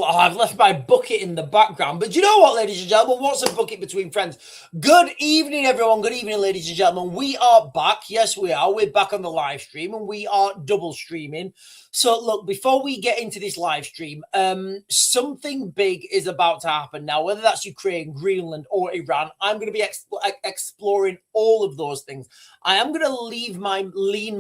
I've left my bucket in the background. But you know what, ladies and gentlemen? What's a bucket between friends? Good evening, everyone. Good evening, ladies and gentlemen. We are back. Yes, we are. We're back on the live stream, and we are double streaming. So, look, before we get into this live stream, something big is about to happen now. Whether that's Ukraine, Greenland, or Iran, I'm going to be exploring all of those things. I am going to lean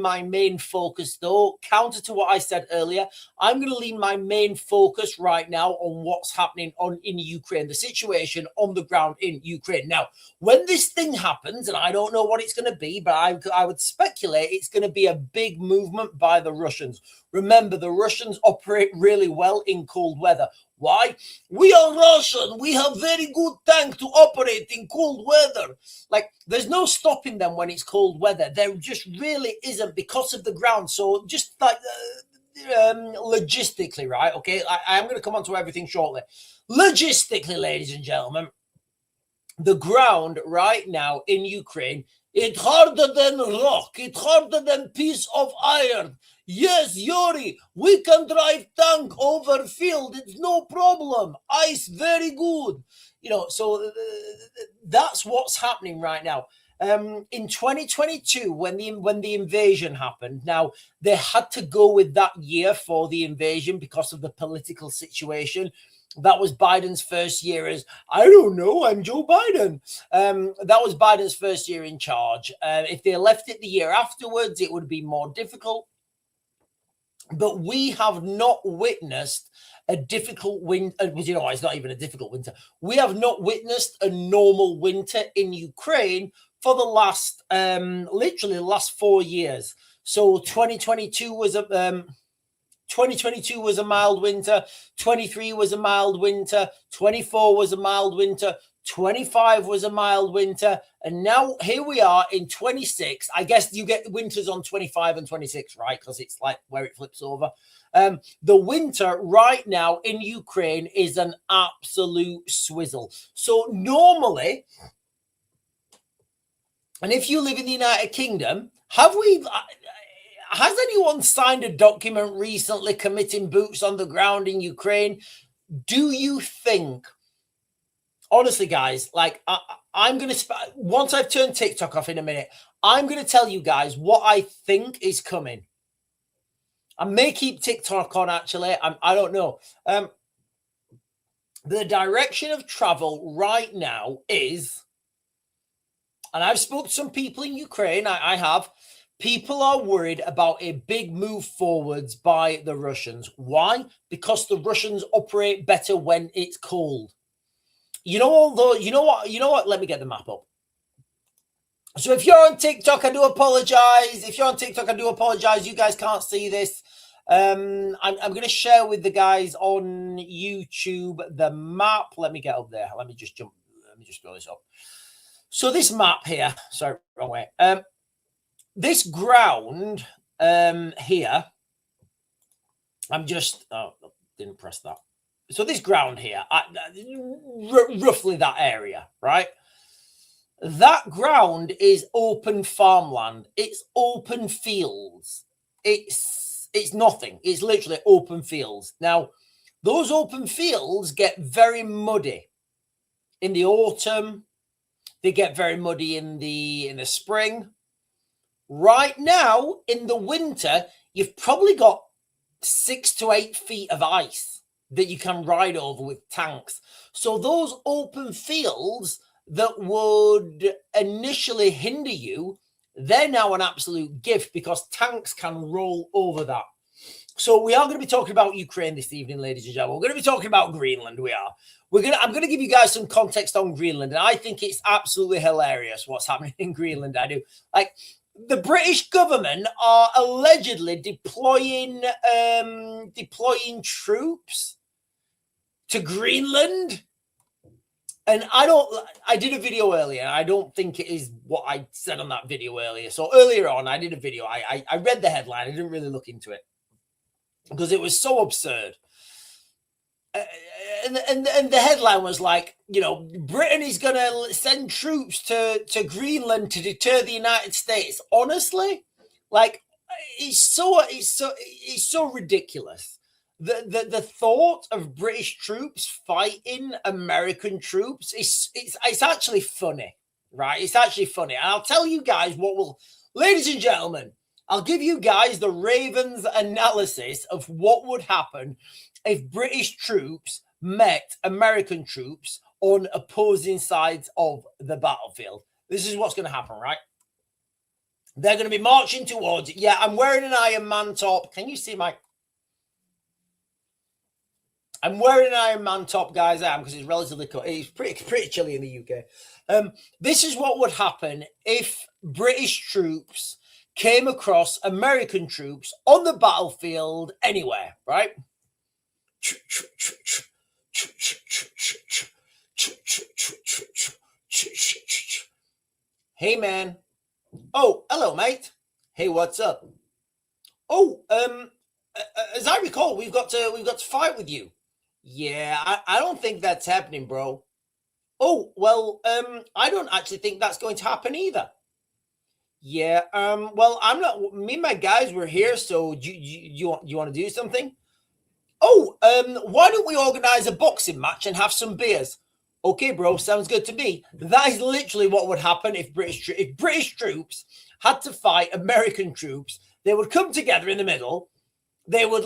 my main focus, though, counter to what I said earlier. I'm going to lean my main focus right now on what's happening in Ukraine, the situation on the ground in Ukraine. Now, when this thing happens, and I don't know what it's going to be, but I would speculate it's going to be a big movement by the Russians. Remember, the Russians operate really well in cold weather. Why? We are Russian. We have very good tank to operate in cold weather. Like, there's no stopping them when it's cold weather. There just really isn't because of the ground. So just like logistically, right? Okay, I am going to come on to everything shortly. Logistically, ladies and gentlemen, the ground right now in Ukraine, it's harder than rock. It's harder than piece of iron. Yes, Yuri, we can drive tank over field. It's no problem. Ice, very good. You know, so that's what's happening right now. In 2022, when the invasion happened, now they had to go with that year for the invasion because of the political situation. That was Biden's first year as, I don't know, I'm Joe Biden. That was Biden's first year in charge. If they left it the year afterwards, it would be more difficult. But we have not witnessed a difficult winter. You know, it's not even a difficult winter. We have not witnessed a normal winter in Ukraine for the last, literally the last 4 years. So 2022 was a 2022 was a mild winter. 23 was a mild winter. 24 was a mild winter. 25 was a mild winter. And now here we are in 26. I guess you get winters on 25 and 26, right? Because it's like where it flips over. The winter right now in Ukraine is an absolute swizzle. So normally, and if you live in the United Kingdom, has anyone signed a document recently committing boots on the ground in Ukraine? Do you think, honestly, guys, like I'm going to, once I've turned TikTok off in a minute, I'm going to tell you guys what I think is coming. I may keep TikTok on, actually. I don't know. The direction of travel right now is, and I've spoken to some people in Ukraine, I have, people are worried about a big move forwards by the Russians. Why? Because the Russians operate better when it's cold. You know, although, you know what? Let me get the map up. So if you're on TikTok, I do apologize. If you're on TikTok, I do apologize. You guys can't see this. I'm going to share with the guys on YouTube the map. Let me get up there. Let me just throw this up. So this map here, sorry, wrong way. This ground here, didn't press that. So this ground here, roughly that area, right? That ground is open farmland. It's open fields. It's nothing. It's literally open fields. Now, those open fields get very muddy in the autumn. They get very muddy in the spring. Right now, in the winter, you've probably got 6 to 8 feet of ice that you can ride over with tanks. So those open fields that would initially hinder you, they're now an absolute gift because tanks can roll over that. So we are going to be talking about Ukraine this evening, ladies and gentlemen. We're going to be talking about Greenland. I'm going to give you guys some context on Greenland, and I think it's absolutely hilarious what's happening in Greenland. I do. Like, the British government are allegedly deploying troops to Greenland. And I did a video earlier. I don't think it is what I said on that video earlier. So earlier on, I did a video. I read the headline. I didn't really look into it because it was so absurd. And the headline was like, you know, Britain is going to send troops to Greenland to deter the United States. Honestly, like, it's so ridiculous. the thought of British troops fighting American troops it's actually funny, right? It's actually funny. And I'll tell you guys what will, ladies and gentlemen, I'll give you guys the Ravens analysis of what would happen if British troops met American troops on opposing sides of the battlefield. This is what's going to happen, right? They're going to be marching towards it. Yeah, I'm wearing an Iron Man top. Can you see my... I'm wearing an Iron Man top, guys. I am, because it's relatively cold. It's pretty chilly in the UK. This is what would happen if British troops came across American troops on the battlefield anywhere, right? Hey, man. Oh, hello, mate. Hey, what's up? Oh, as I recall, we've got to fight with you. Yeah, I don't think that's happening, bro. Oh, well, I don't actually think that's going to happen either. Yeah, well, I'm not. Me and my guys were here, so you want to do something? Oh, why don't we organize a boxing match and have some beers? Okay, bro, sounds good to me. That is literally what would happen if British troops had to fight American troops. They would come together in the middle. They would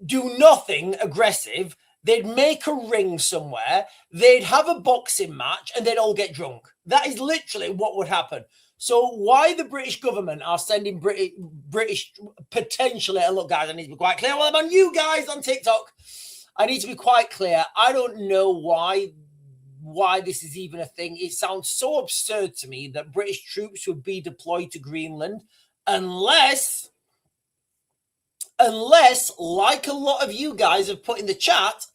do nothing aggressive. They'd make a ring somewhere. They'd have a boxing match and they'd all get drunk. That is literally what would happen. So why the British government are sending British potentially, and look, guys, I need to be quite clear. Well, I'm on you guys on TikTok. I need to be quite clear. I don't know why this is even a thing. It sounds so absurd to me that British troops would be deployed to Greenland unless, like a lot of you guys have put in the chat,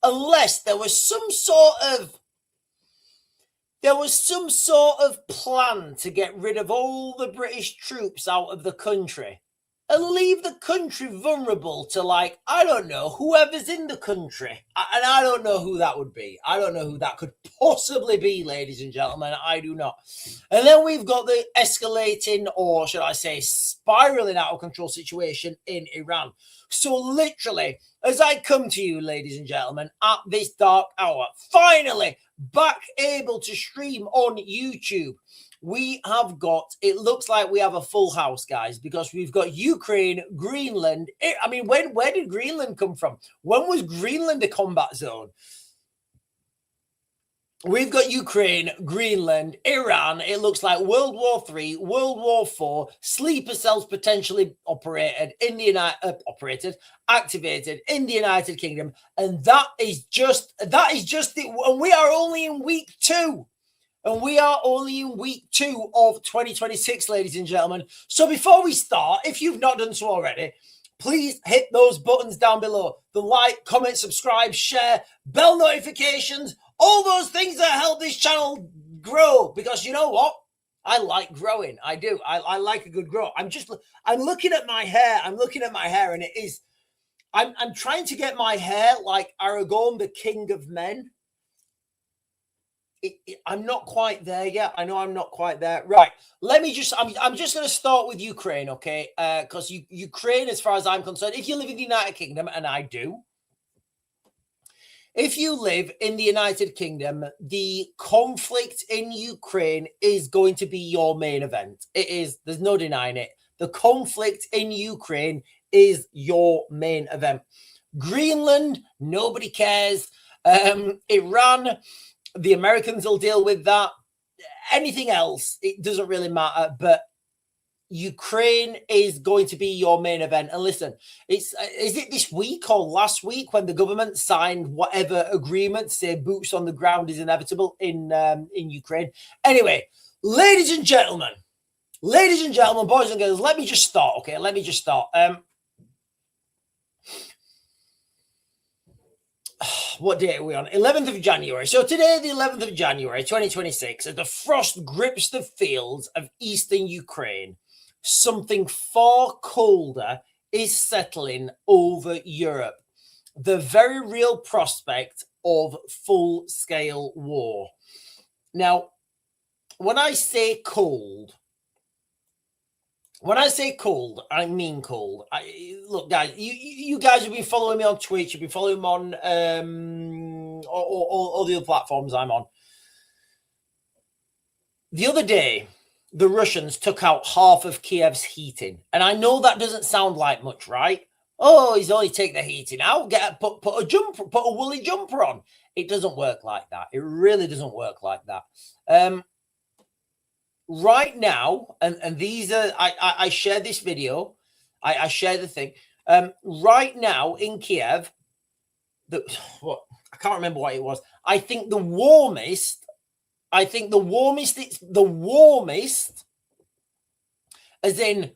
unless there was some sort of plan to get rid of all the British troops out of the country and leave the country vulnerable to, like, I don't know, whoever's in the country. And I don't know who that would be. I don't know who that could possibly be, ladies and gentlemen. I do not. And then we've got the escalating, or should I say spiraling out of control situation in Iran. So literally, as I come to you, ladies and gentlemen, at this dark hour, finally back able to stream on YouTube, we have got, it looks like we have a full house, guys, because we've got Ukraine, Greenland. I mean, where did Greenland come from? When was Greenland a combat zone? We've got Ukraine, Greenland, Iran. It looks like World War III, World War IV, sleeper cells potentially activated in the United Kingdom. And that is just it. And we are only in week 2. And we are only in week 2 of 2026, ladies and gentlemen. So before we start, if you've not done so already, please hit those buttons down below. The like, comment, subscribe, share, bell notifications, all those things that help this channel grow. Because you know what? I like growing. I do. I like a good grow. I'm looking at my hair. And it is, I'm trying to get my hair like Aragorn, the king of men. I'm not quite there yet. I know I'm not quite there. Right. I'm just going to start with Ukraine, okay? Because Ukraine, as far as I'm concerned, if you live in the United Kingdom, and I do, if you live in the United Kingdom, the conflict in Ukraine is going to be your main event. It is. There's no denying it. The conflict in Ukraine is your main event. Greenland, nobody cares. Iran, the Americans will deal with that. Anything else, it doesn't really matter. But Ukraine is going to be your main event. And listen, is it this week or last week when the government signed whatever agreement to say boots on the ground is inevitable in Ukraine? Anyway, ladies and gentlemen, boys and girls, let me just start. Okay, let me just start. What day are we on? 11th of January. So today, the 11th of January, 2026, as the frost grips the fields of eastern Ukraine, something far colder is settling over Europe. The very real prospect of full-scale war. Now, when I say cold, When I say cold, I mean cold. Look, guys, you guys have been following me on Twitch. You've been following me on all the other platforms I'm on. The other day, the Russians took out half of Kiev's heating, and I know that doesn't sound like much, right? Oh, he's only take the heating out. Put a woolly jumper on. It doesn't work like that. It really doesn't work like that. Right now, and these are I share this video. I share the thing. Right now in Kiev, what I can't remember what it was. I think the warmest. It's the warmest, as in,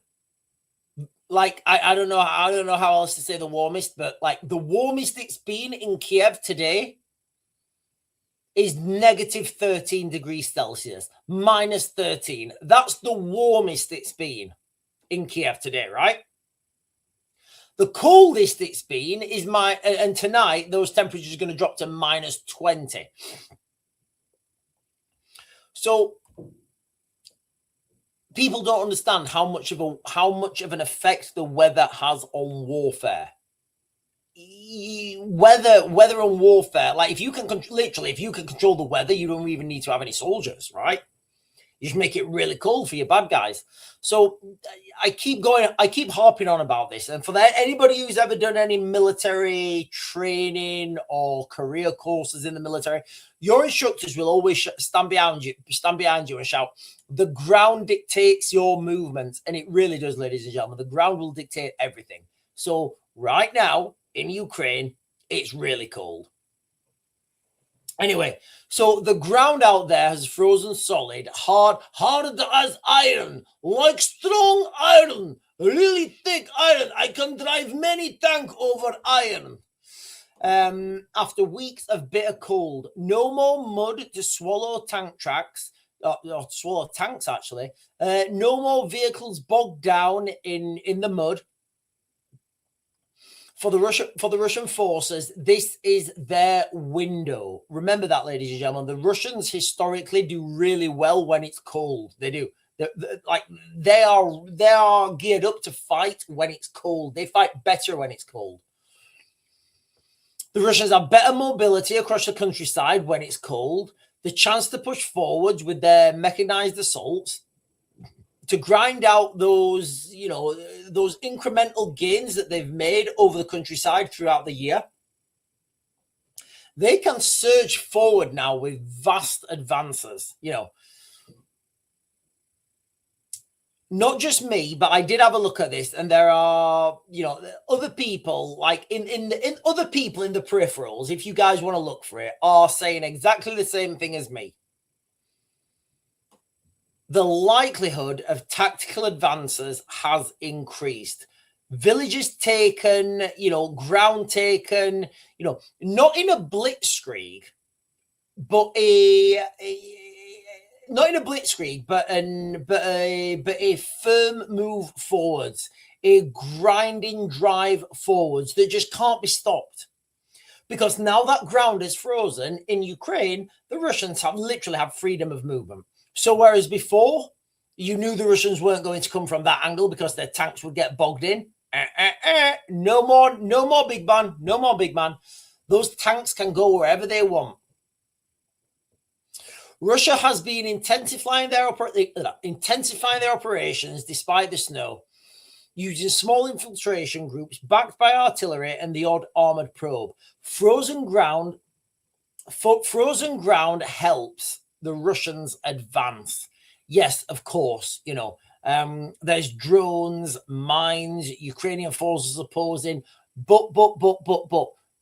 like, I don't know how else to say the warmest, but like the warmest it's been in Kiev today is negative 13 degrees Celsius, minus 13. That's the warmest it's been in Kiev today, right? The coldest it's been is and tonight those temperatures are going to drop to minus 20. So people don't understand how much of an effect the weather has on warfare. Weather and warfare. Like, if you can control the weather, you don't even need to have any soldiers, right? You just make it really cold for your bad guys. So I keep harping on about this. And for anybody who's ever done any military training or career courses in the military, your instructors will always stand behind you and shout, "The ground dictates your movements." And it really does, ladies and gentlemen. The ground will dictate everything. So right now in Ukraine, it's really cold. Anyway, so the ground out there has frozen solid, hard as iron, like strong iron, really thick iron. I can drive many tanks over iron. After weeks of bitter cold, no more mud to swallow tank tracks, or swallow tanks actually. No more vehicles bogged down in the mud. For the Russian forces, this is their window. Remember that, ladies and gentlemen. The Russians historically do really well when it's cold. They do. They are geared up to fight when it's cold. They fight better when it's cold. The Russians have better mobility across the countryside when it's cold. The chance to push forwards with their mechanized assaults, to grind out those incremental gains that they've made over the countryside throughout the year. They can surge forward now with vast advances. Not just me, but I did have a look at this, and there are, other people, like in other people in the peripherals, if you guys want to look for it, are saying exactly the same thing as me. The likelihood of tactical advances has increased. Villages taken, ground taken, not in a blitzkrieg, but not in a blitzkrieg, but a firm move forwards, a grinding drive forwards that just can't be stopped. Because now that ground is frozen in Ukraine, the Russians literally have freedom of movement. So whereas before, you knew the Russians weren't going to come from that angle because their tanks would get bogged in. No more big man. No more big man. Those tanks can go wherever they want. Russia has been intensifying their operations despite the snow, using small infiltration groups backed by artillery and the odd armored probe. Frozen ground helps the Russians advance. Yes, of course, there's drones, mines, Ukrainian forces opposing, but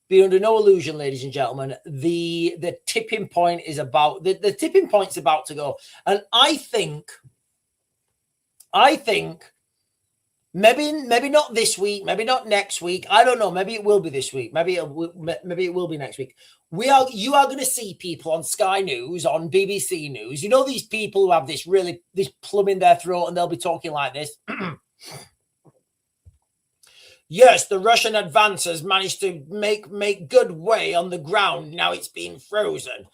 be under no illusion, ladies and gentlemen, the tipping point is about the tipping point's about to go. And I think maybe not this week, maybe not next week. I don't know. Maybe it will be this week. Maybe it will be next week. You are going to see people on Sky News, on BBC News. These people who have this plum in their throat, and they'll be talking like this. Yes, the Russian advance has managed to make good way on the ground. Now it's been frozen.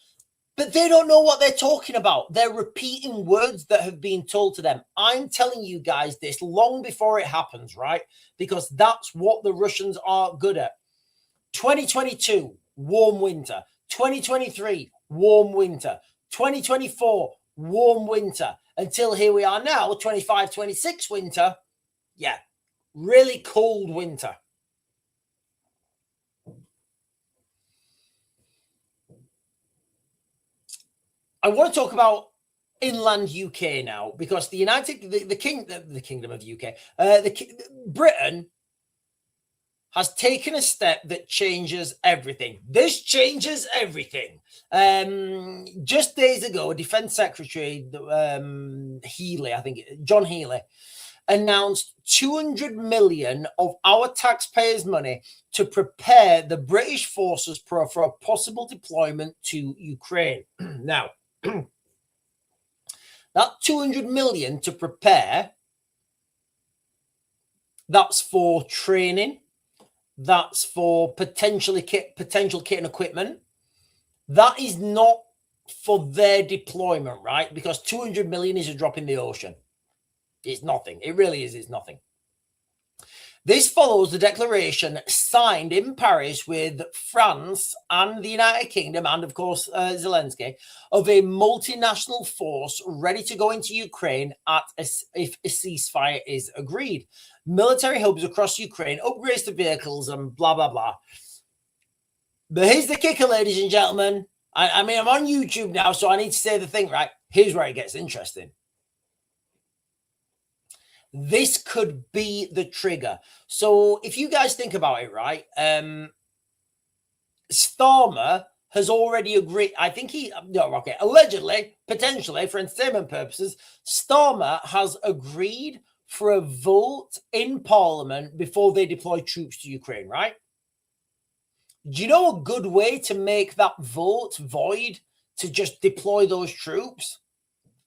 But they don't know what they're talking about. They're repeating words that have been told to them. I'm telling you guys this long before it happens, right? Because that's what the Russians are good at. 2022, warm winter. 2023, warm winter. 2024, warm winter. Until here we are now, 25, 26 winter. Yeah, really cold winter. I want to talk about inland UK now, because the Kingdom of UK, Britain has taken a step that changes everything. This changes everything. Just days ago, Defense Secretary Healy, I think John Healy, announced 200 million of our taxpayers' money to prepare the British forces for a possible deployment to Ukraine. Now, that 200 million to prepare, that's for training, that's for potential kit and equipment. That is not for their deployment, right? Because 200 million is a drop in the ocean. It's nothing. It really is. It's nothing. This follows the declaration signed in Paris with France and the United Kingdom, and of course Zelensky, of a multinational force ready to go into Ukraine if a ceasefire is agreed. Military hubs across Ukraine, upgrades to vehicles, and blah, blah, blah. But here's the kicker, ladies and gentlemen. I mean, I'm on YouTube now, so I need to say the thing, right? Here's where it gets interesting. This could be the trigger. So if you guys think about it, right, Starmer has already agreed. I think allegedly, potentially, for entertainment purposes, Starmer has agreed for a vote in Parliament before they deploy troops to Ukraine, right? Do you know a good way to make that vote void, to just deploy those troops?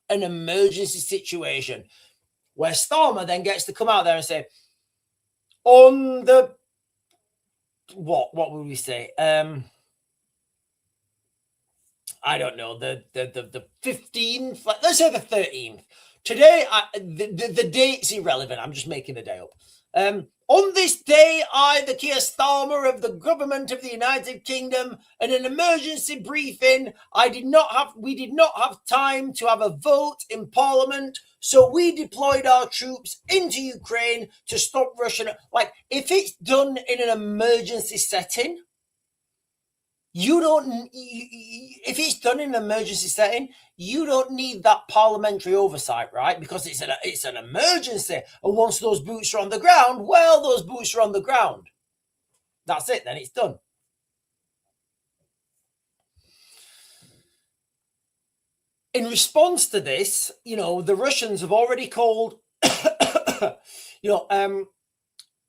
An emergency situation, where Starmer then gets to come out there and say, on the, what would we say? I don't know, the 15th, let's say the 13th. Today, the date's irrelevant. I'm just making the day up. On this day, I, the Keir Starmer of the government of the United Kingdom, in an emergency briefing, we did not have time to have a vote in Parliament, so we deployed our troops into Ukraine to stop Russian. Like, if it's done in an emergency setting, if it's done in an emergency setting, you don't need that parliamentary oversight, right? Because it's an emergency. And once those boots are on the ground, well, those boots are on the ground. That's it, then it's done. In response to this, the Russians have already called,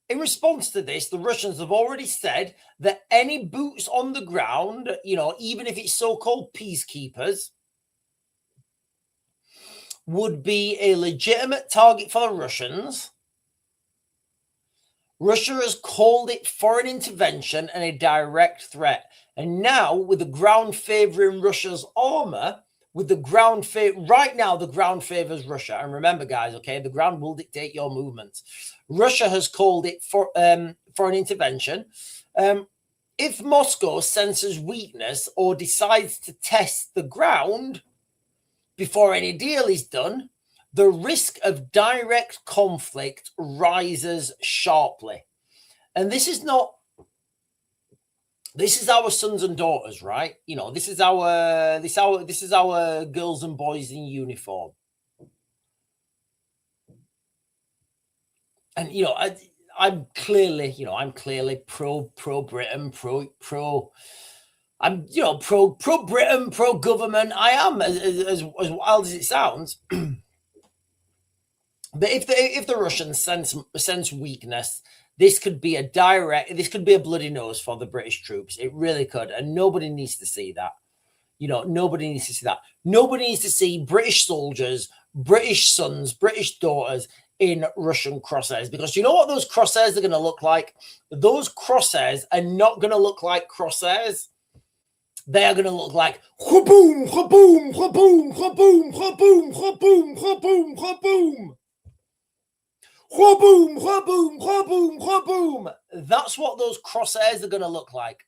in response to this, the Russians have already said that any boots on the ground, even if it's so-called peacekeepers, would be a legitimate target for the Russians. Russia has called it foreign intervention and a direct threat. And now, with the ground favoring Russia's armor, right now, the ground favors Russia. And remember, guys, okay, the ground will dictate your movements. Russia has called it foreign intervention. If Moscow senses weakness or decides to test the ground before any deal is done, the risk of direct conflict rises sharply. And this is our sons and daughters, right? This is our girls and boys in uniform. And I'm clearly pro Britain, I'm pro Britain, pro government. I am, as wild as it sounds. But if the Russians sense weakness, this could be a bloody nose for the British troops. It really could, and nobody needs to see that. Nobody needs to see that. Nobody needs to see British soldiers, British sons, British daughters in Russian crosshairs, because you know what those crosshairs are going to look like? Those crosshairs are not going to look like crosshairs They are going to look like boom, boom, boom, boom, boom, boom, boom, boom, boom. Boom, boom, boom, boom. That's what those crosshairs are going to look like.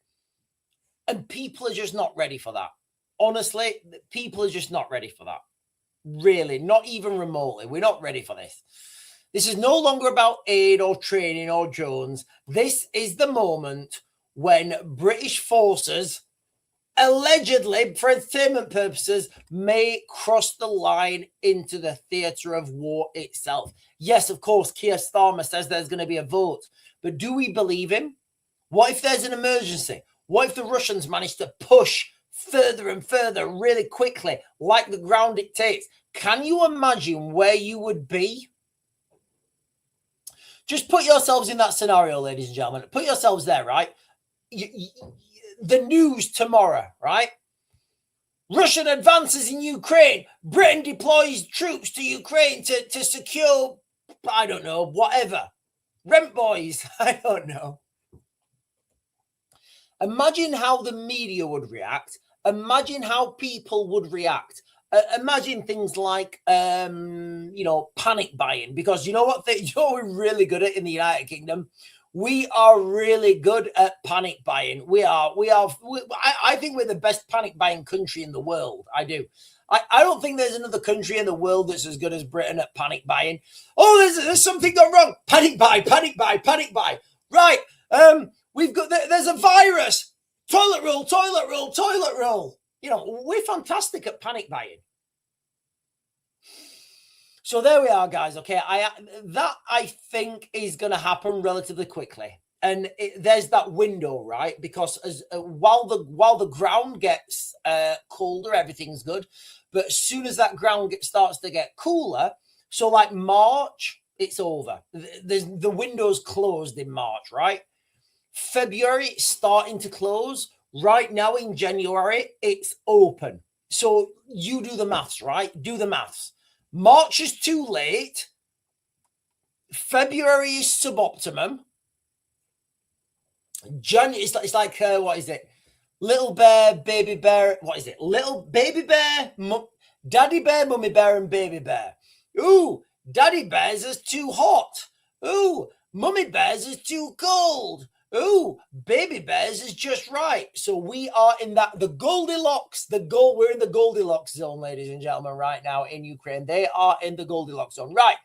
And people are just not ready for that. Honestly, people are just not ready for that. Really, not even remotely. We're not ready for this. This is no longer about aid or training or drones. This is the moment when British forces, allegedly for entertainment purposes, may cross the line into the theatre of war itself. Yes, of course, Keir Starmer says there's going to be a vote, but do we believe him? What if there's an emergency? What if the Russians manage to push further and further really quickly, like the ground dictates? Can you imagine where you would be? Just put yourselves in that scenario, ladies and gentlemen. Put yourselves there, right? The news tomorrow, right? Russian advances in Ukraine. Britain deploys troops to Ukraine to secure, I don't know, whatever. Rent boys, I don't know. Imagine how the media would react. Imagine how people would react. Imagine things like, panic buying. Because you know what? We're really good at in the United Kingdom? We are really good at panic buying. I think we're the best panic buying country in the world. I do. I don't think there's another country in the world that's as good as Britain at panic buying. Oh, there's something gone wrong. Panic buy, panic buy, panic buy. Right. There's a virus. Toilet roll, toilet roll, toilet roll. We're fantastic at panic buying. So there we are, guys. Okay, I think is going to happen relatively quickly, and there's that window, right? Because while the ground gets colder, everything's good, but as soon as that ground starts to get cooler, so like March, it's over. The window's closed in March, right? February it's starting to close. Right now in January, it's open. So you do the maths, right? Do the maths. March is too late. February is suboptimum. January, it's like what is it? Little bear, baby bear. What is it? Little baby bear, daddy bear, mummy bear, and baby bear. Ooh, daddy bears is too hot. Ooh, mummy bears is too cold. Ooh, baby bears is just right. So we are in the Goldilocks, we're in the Goldilocks zone, ladies and gentlemen, right now in Ukraine. They are in the Goldilocks zone. Right.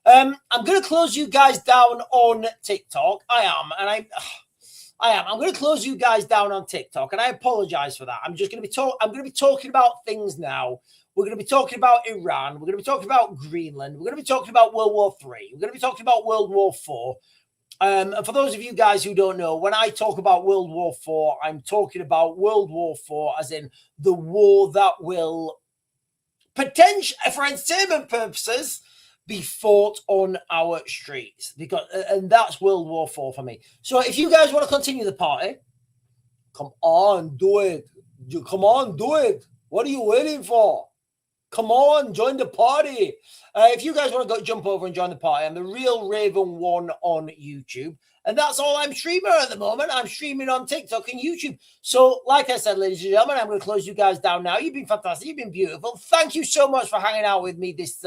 I'm going to close you guys down on TikTok. I'm going to close you guys down on TikTok, and I apologize for that. I'm going to be talking about things now. We're going to be talking about Iran. We're going to be talking about Greenland. We're going to be talking about World War III. We're going to be talking about World War IV. And for those of you guys who don't know, when I talk about World War IV, I'm talking about World War IV as in the war that will potentially, for entertainment purposes, be fought on our streets. And that's World War IV for me. So if you guys want to continue the party, come on, do it. Come on, do it. What are you waiting for? Come on, join the party. If you guys want to jump over and join the party, I'm the Real Raven 1 on YouTube. And that's all I'm streaming at the moment. I'm streaming on TikTok and YouTube. So, like I said, ladies and gentlemen, I'm going to close you guys down now. You've been fantastic. You've been beautiful. Thank you so much for hanging out with me this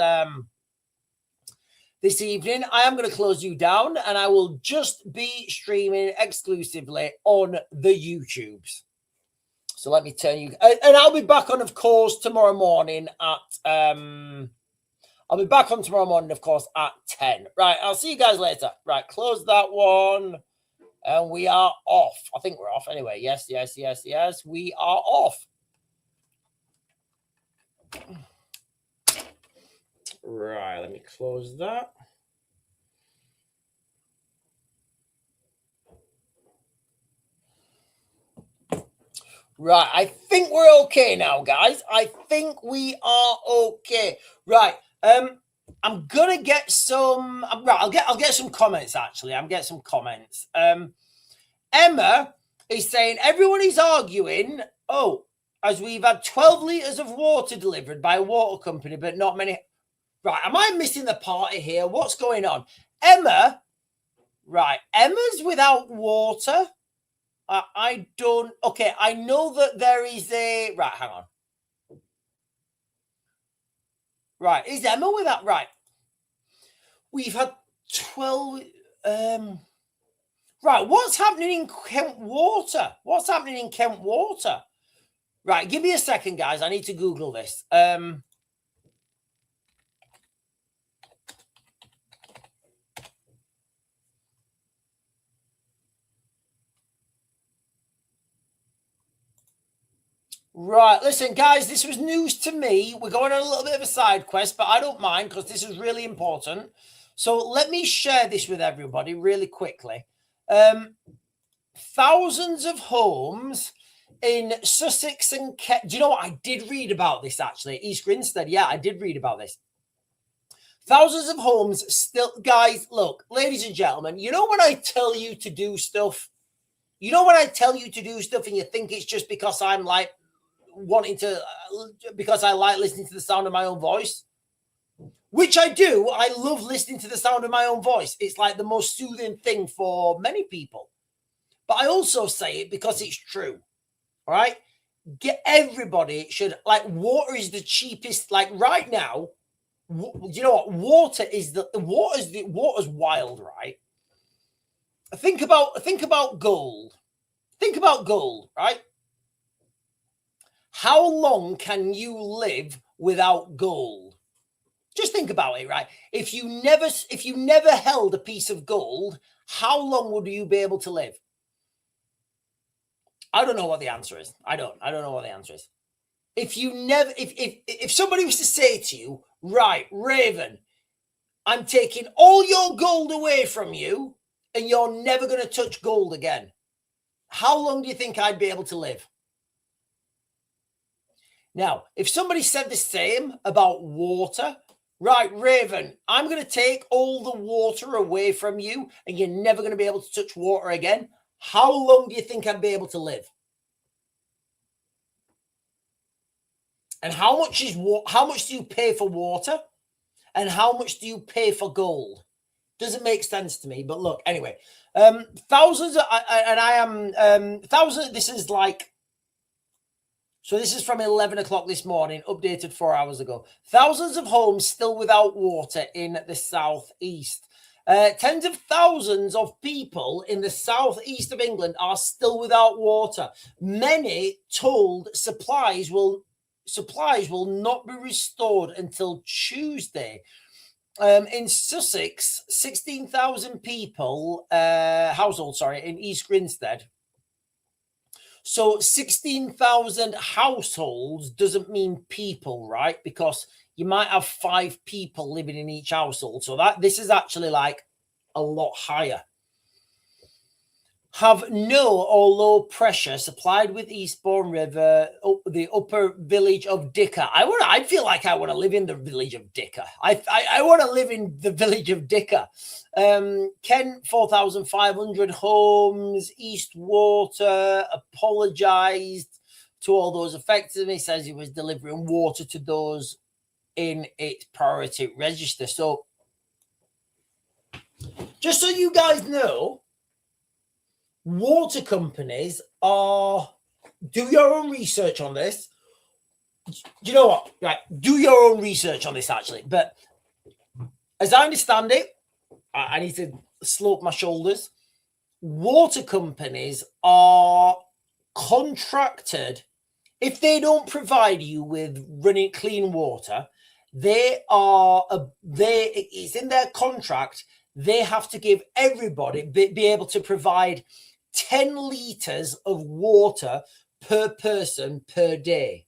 evening. I am going to close you down, and I will just be streaming exclusively on the YouTubes. So let me tell you, and I'll be back on, of course, tomorrow morning at, I'll be back on tomorrow morning, of course, at 10. Right, I'll see you guys later. Right, close that one. And we are off. I think we're off anyway. Yes. We are off. Right, let me close that. Right, I think we're okay now, guys. I think we are okay. Right, I'm gonna get some. Right, I'll get some comments. Actually, I'm getting some comments. Emma is saying everyone is arguing. Oh, as we've had 12 liters of water delivered by a water company, but not many. Right, am I missing the party here? What's going on, Emma? Right, Emma's without water. I don't. Okay, I know that there is a right. Hang on. Right, is Emma with that? Right, we've had 12. Right, what's happening in Kent Water? What's happening in Kent Water? Right, give me a second, guys. I need to Google this. Right, listen, guys, this was news to me. We're going on a little bit of a side quest, but I don't mind because this is really important. So let me share this with everybody really quickly. Thousands of homes in Sussex and Kent. Do you know what? I did read about this actually. East Grinstead. Yeah, I did read about this. Thousands of homes still, guys, look, ladies and gentlemen, you know when I tell you to do stuff? You know when I tell you to do stuff and you think it's just because I'm like, wanting to because I like listening to the sound of my own voice, which I do. I love listening to the sound of my own voice. It's like the most soothing thing for many people, but I also say it because it's true. All right, get everybody should like water is the cheapest. Like right now, you know what? Water's wild, right? Think about gold. Think about gold, right? How long can you live without gold? Just think about it, right? If you never held a piece of gold, how long would you be able to live? I don't know what the answer is. I don't know what the answer is. If somebody was to say to you, right, Raven, I'm taking all your gold away from you and you're never going to touch gold again, how long do you think I'd be able to live? Now, if somebody said the same about water, right, Raven, I'm going to take all the water away from you and you're never going to be able to touch water again, how long do you think I'd be able to live? And how much do you pay for water? And how much do you pay for gold? Doesn't make sense to me, but look, anyway, thousands, thousands, this is like, so this is from 11 o'clock this morning, updated 4 hours ago. Thousands of homes still without water in the southeast. Tens of thousands of people in the southeast of England are still without water. Many told supplies will not be restored until Tuesday. In Sussex, 16,000 people, in East Grinstead. So 16,000 households doesn't mean people, right? Because you might have 5 people living in each household. So this is actually like a lot higher. Have no or low pressure supplied with Eastbourne River, the upper village of Dicker. I feel like I want to live in the village of Dicker. I want to live in the village of Dicker. Kent, 4,500 homes. Eastwater apologised to all those affected. He says he was delivering water to those in its priority register. So, just so you guys know, water companies do your own research on this. You know what? Right, do your own research on this actually. But as I understand it, I need to slope my shoulders. Water companies are contracted. If they don't provide you with running clean water, it's in their contract. They have to give everybody, be able to provide 10 litres of water per person per day.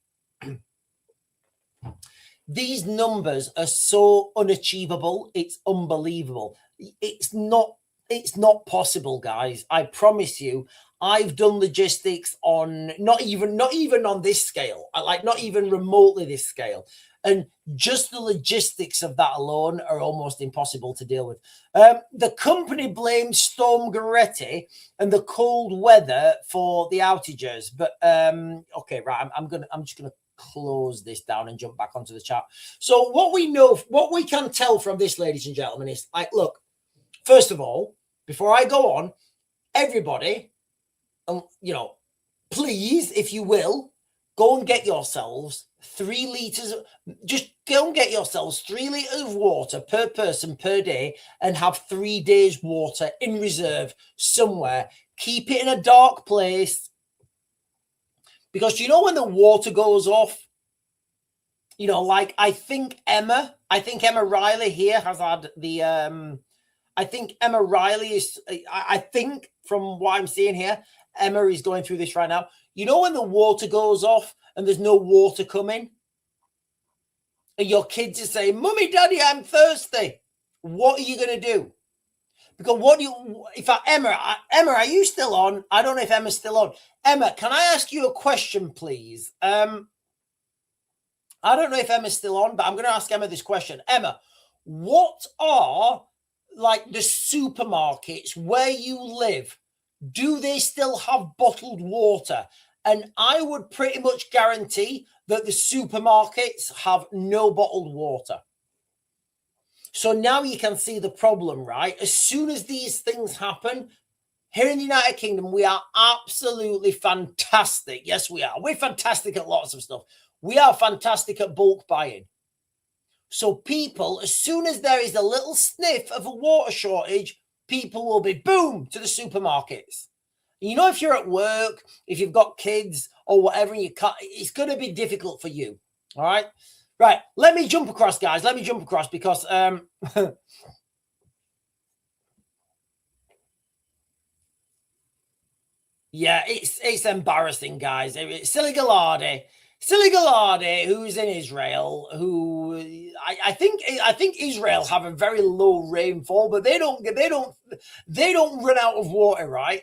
These numbers are so unachievable. It's unbelievable. It's not possible, guys. I promise you. I've done logistics on not even on this scale, like not even remotely this scale. And just the logistics of that alone are almost impossible to deal with. The company blamed Storm Goretti and the cold weather for the outages. But okay, right. I'm just gonna close this down and jump back onto the chat. So what we can tell from this, ladies and gentlemen, is like, look. First of all, before I go on, everybody, you know, please, if you will, go and get yourselves 3 liters. Just go and get yourselves 3 liters of water per person per day and have 3 days water in reserve somewhere. Keep it in a dark place, because you know when the water goes off, you know, like I think Emma Riley here has had the I think Emma Riley is, I think from what I'm seeing here, Emma is going through this right now. You know when the water goes off and there's no water coming, and your kids are saying, "Mummy, Daddy, I'm thirsty." What are you going to do? Because Emma, are you still on? I don't know if Emma's still on. Emma, can I ask you a question, please? I don't know if Emma's still on, but I'm going to ask Emma this question. Emma, what are like the supermarkets where you live? Do they still have bottled water? And I would pretty much guarantee that the supermarkets have no bottled water. So now you can see the problem, right? As soon as these things happen, here in the United Kingdom, we are absolutely fantastic. Yes, we are. We're fantastic at lots of stuff. We are fantastic at bulk buying. So people, as soon as there is a little sniff of a water shortage, people will be boom to the supermarkets. You know, if you're at work, if you've got kids or whatever, and you can't, it's going to be difficult for you. All right. Right. Let me jump across, guys. Let me jump across because yeah, it's embarrassing, guys. Silly Gallardi, who's in Israel, who I think Israel have a very low rainfall, but they don't run out of water, right?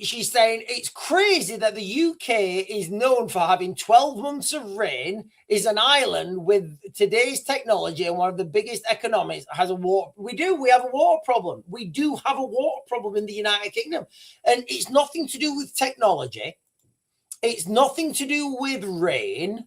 She's saying it's crazy that the UK is known for having 12 months of rain, is an island with today's technology and one of the biggest economies, has a water. We have a water problem. We do have a water problem in the United Kingdom. And it's nothing to do with technology. It's nothing to do with rain.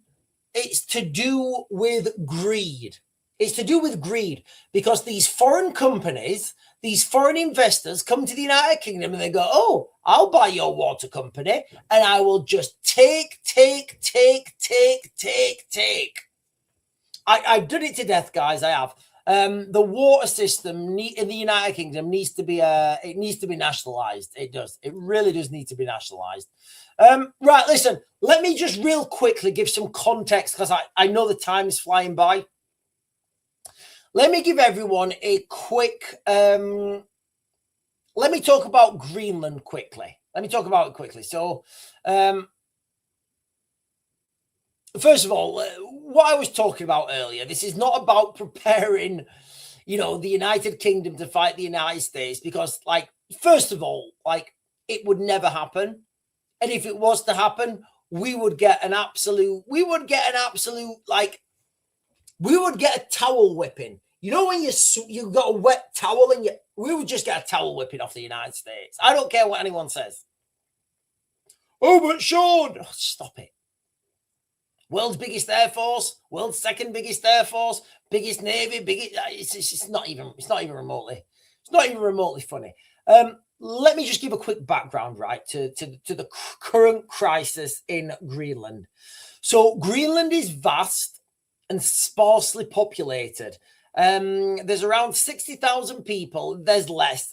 It's to do with greed. It's to do with greed, because these foreign companies, these foreign investors come to the United Kingdom and they go, "Oh, I'll buy your water company and I will just take. I've done it to death, guys. I have. The water system in the United Kingdom needs to be nationalized. It does. It really does need to be nationalized. Right, listen, let me just real quickly give some context, because I know the time is flying by. Let me give everyone a quick, let me talk about Greenland quickly. So, first of all, what I was talking about earlier, this is not about preparing, you know, the United Kingdom to fight the United States, because, like, first of all, like, it would never happen. And if it was to happen, we would get a towel whipping. You know, when you've got a wet towel and we would just get a towel whipping off the United States. I don't care what anyone says. Oh, but Sean, stop it. World's biggest air force, world's second biggest air force, biggest navy, it's not even remotely funny. Let me just give a quick background, right, to the current crisis in Greenland. So Greenland is vast and sparsely populated. There's around 60,000 people. There's less.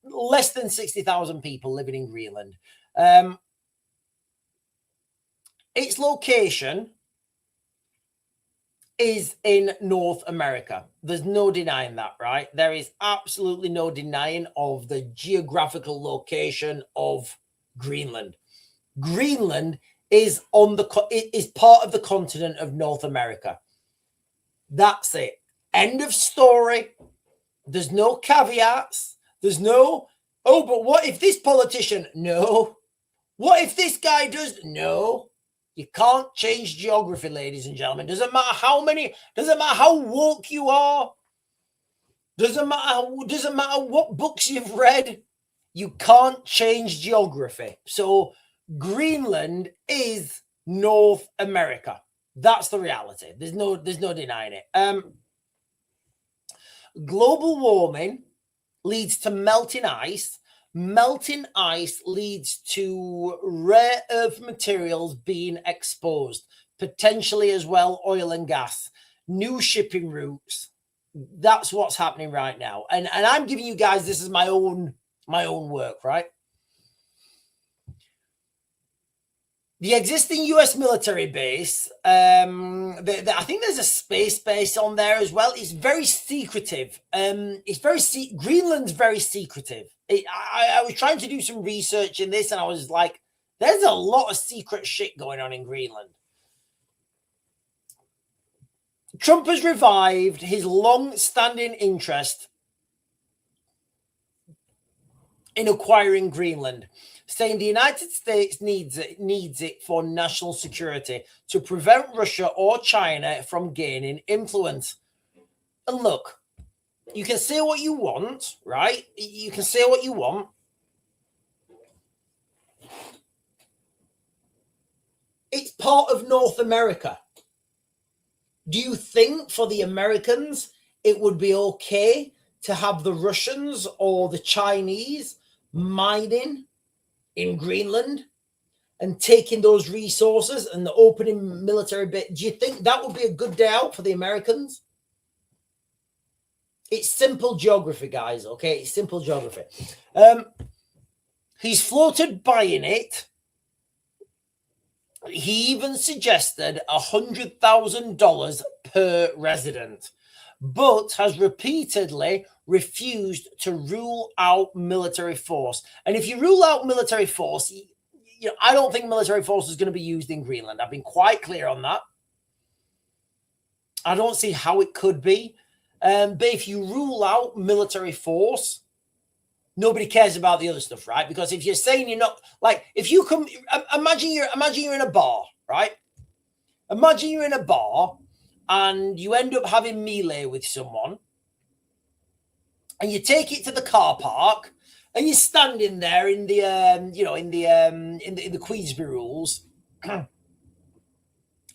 Less than 60,000 people living in Greenland. Its location is in North America. There's no denying that, right? There is absolutely no denying of the geographical location of Greenland. Greenland is part of the continent of North America. That's it. End of story. There's no caveats. There's no, oh, but what if this politician? No. What if this guy does? No. You can't change geography, ladies and gentlemen. Doesn't matter how woke you are. Doesn't matter what books you've read. You can't change geography. So Greenland is North America. That's the reality. There's no denying it. Global warming leads to melting ice. Melting ice leads to rare earth materials being exposed, potentially as well oil and gas, new shipping routes. That's what's happening right now. And I'm giving you guys, this is my own work, right? The existing US military base, I think there's a space base on there as well. It's very secretive. Greenland's very secretive. I was trying to do some research in this, and I was like, there's a lot of secret shit going on in Greenland. Trump has revived his long-standing interest in acquiring Greenland, saying the United States needs it for national security to prevent Russia or China from gaining influence. And look, you can say what you want, right? You can say what you want. It's part of North America. Do you think for the Americans it would be okay to have the Russians or the Chinese mining in Greenland and taking those resources and the opening military bit? Do you think that would be a good day out for the Americans? It's simple geography, guys, okay? It's simple geography. He's floated buying it. He even suggested $100,000 per resident, but has repeatedly refused to rule out military force. And if you rule out military force, I don't think military force is going to be used in Greenland. I've been quite clear on that. I don't see how it could be. But if you rule out military force, nobody cares about the other stuff, right? Because if you're saying you're not, like, if you come, imagine you're in a bar, right? Imagine you're in a bar and you end up having melee with someone, and you take it to the car park, and you're standing there in the in the Queensbury rules, and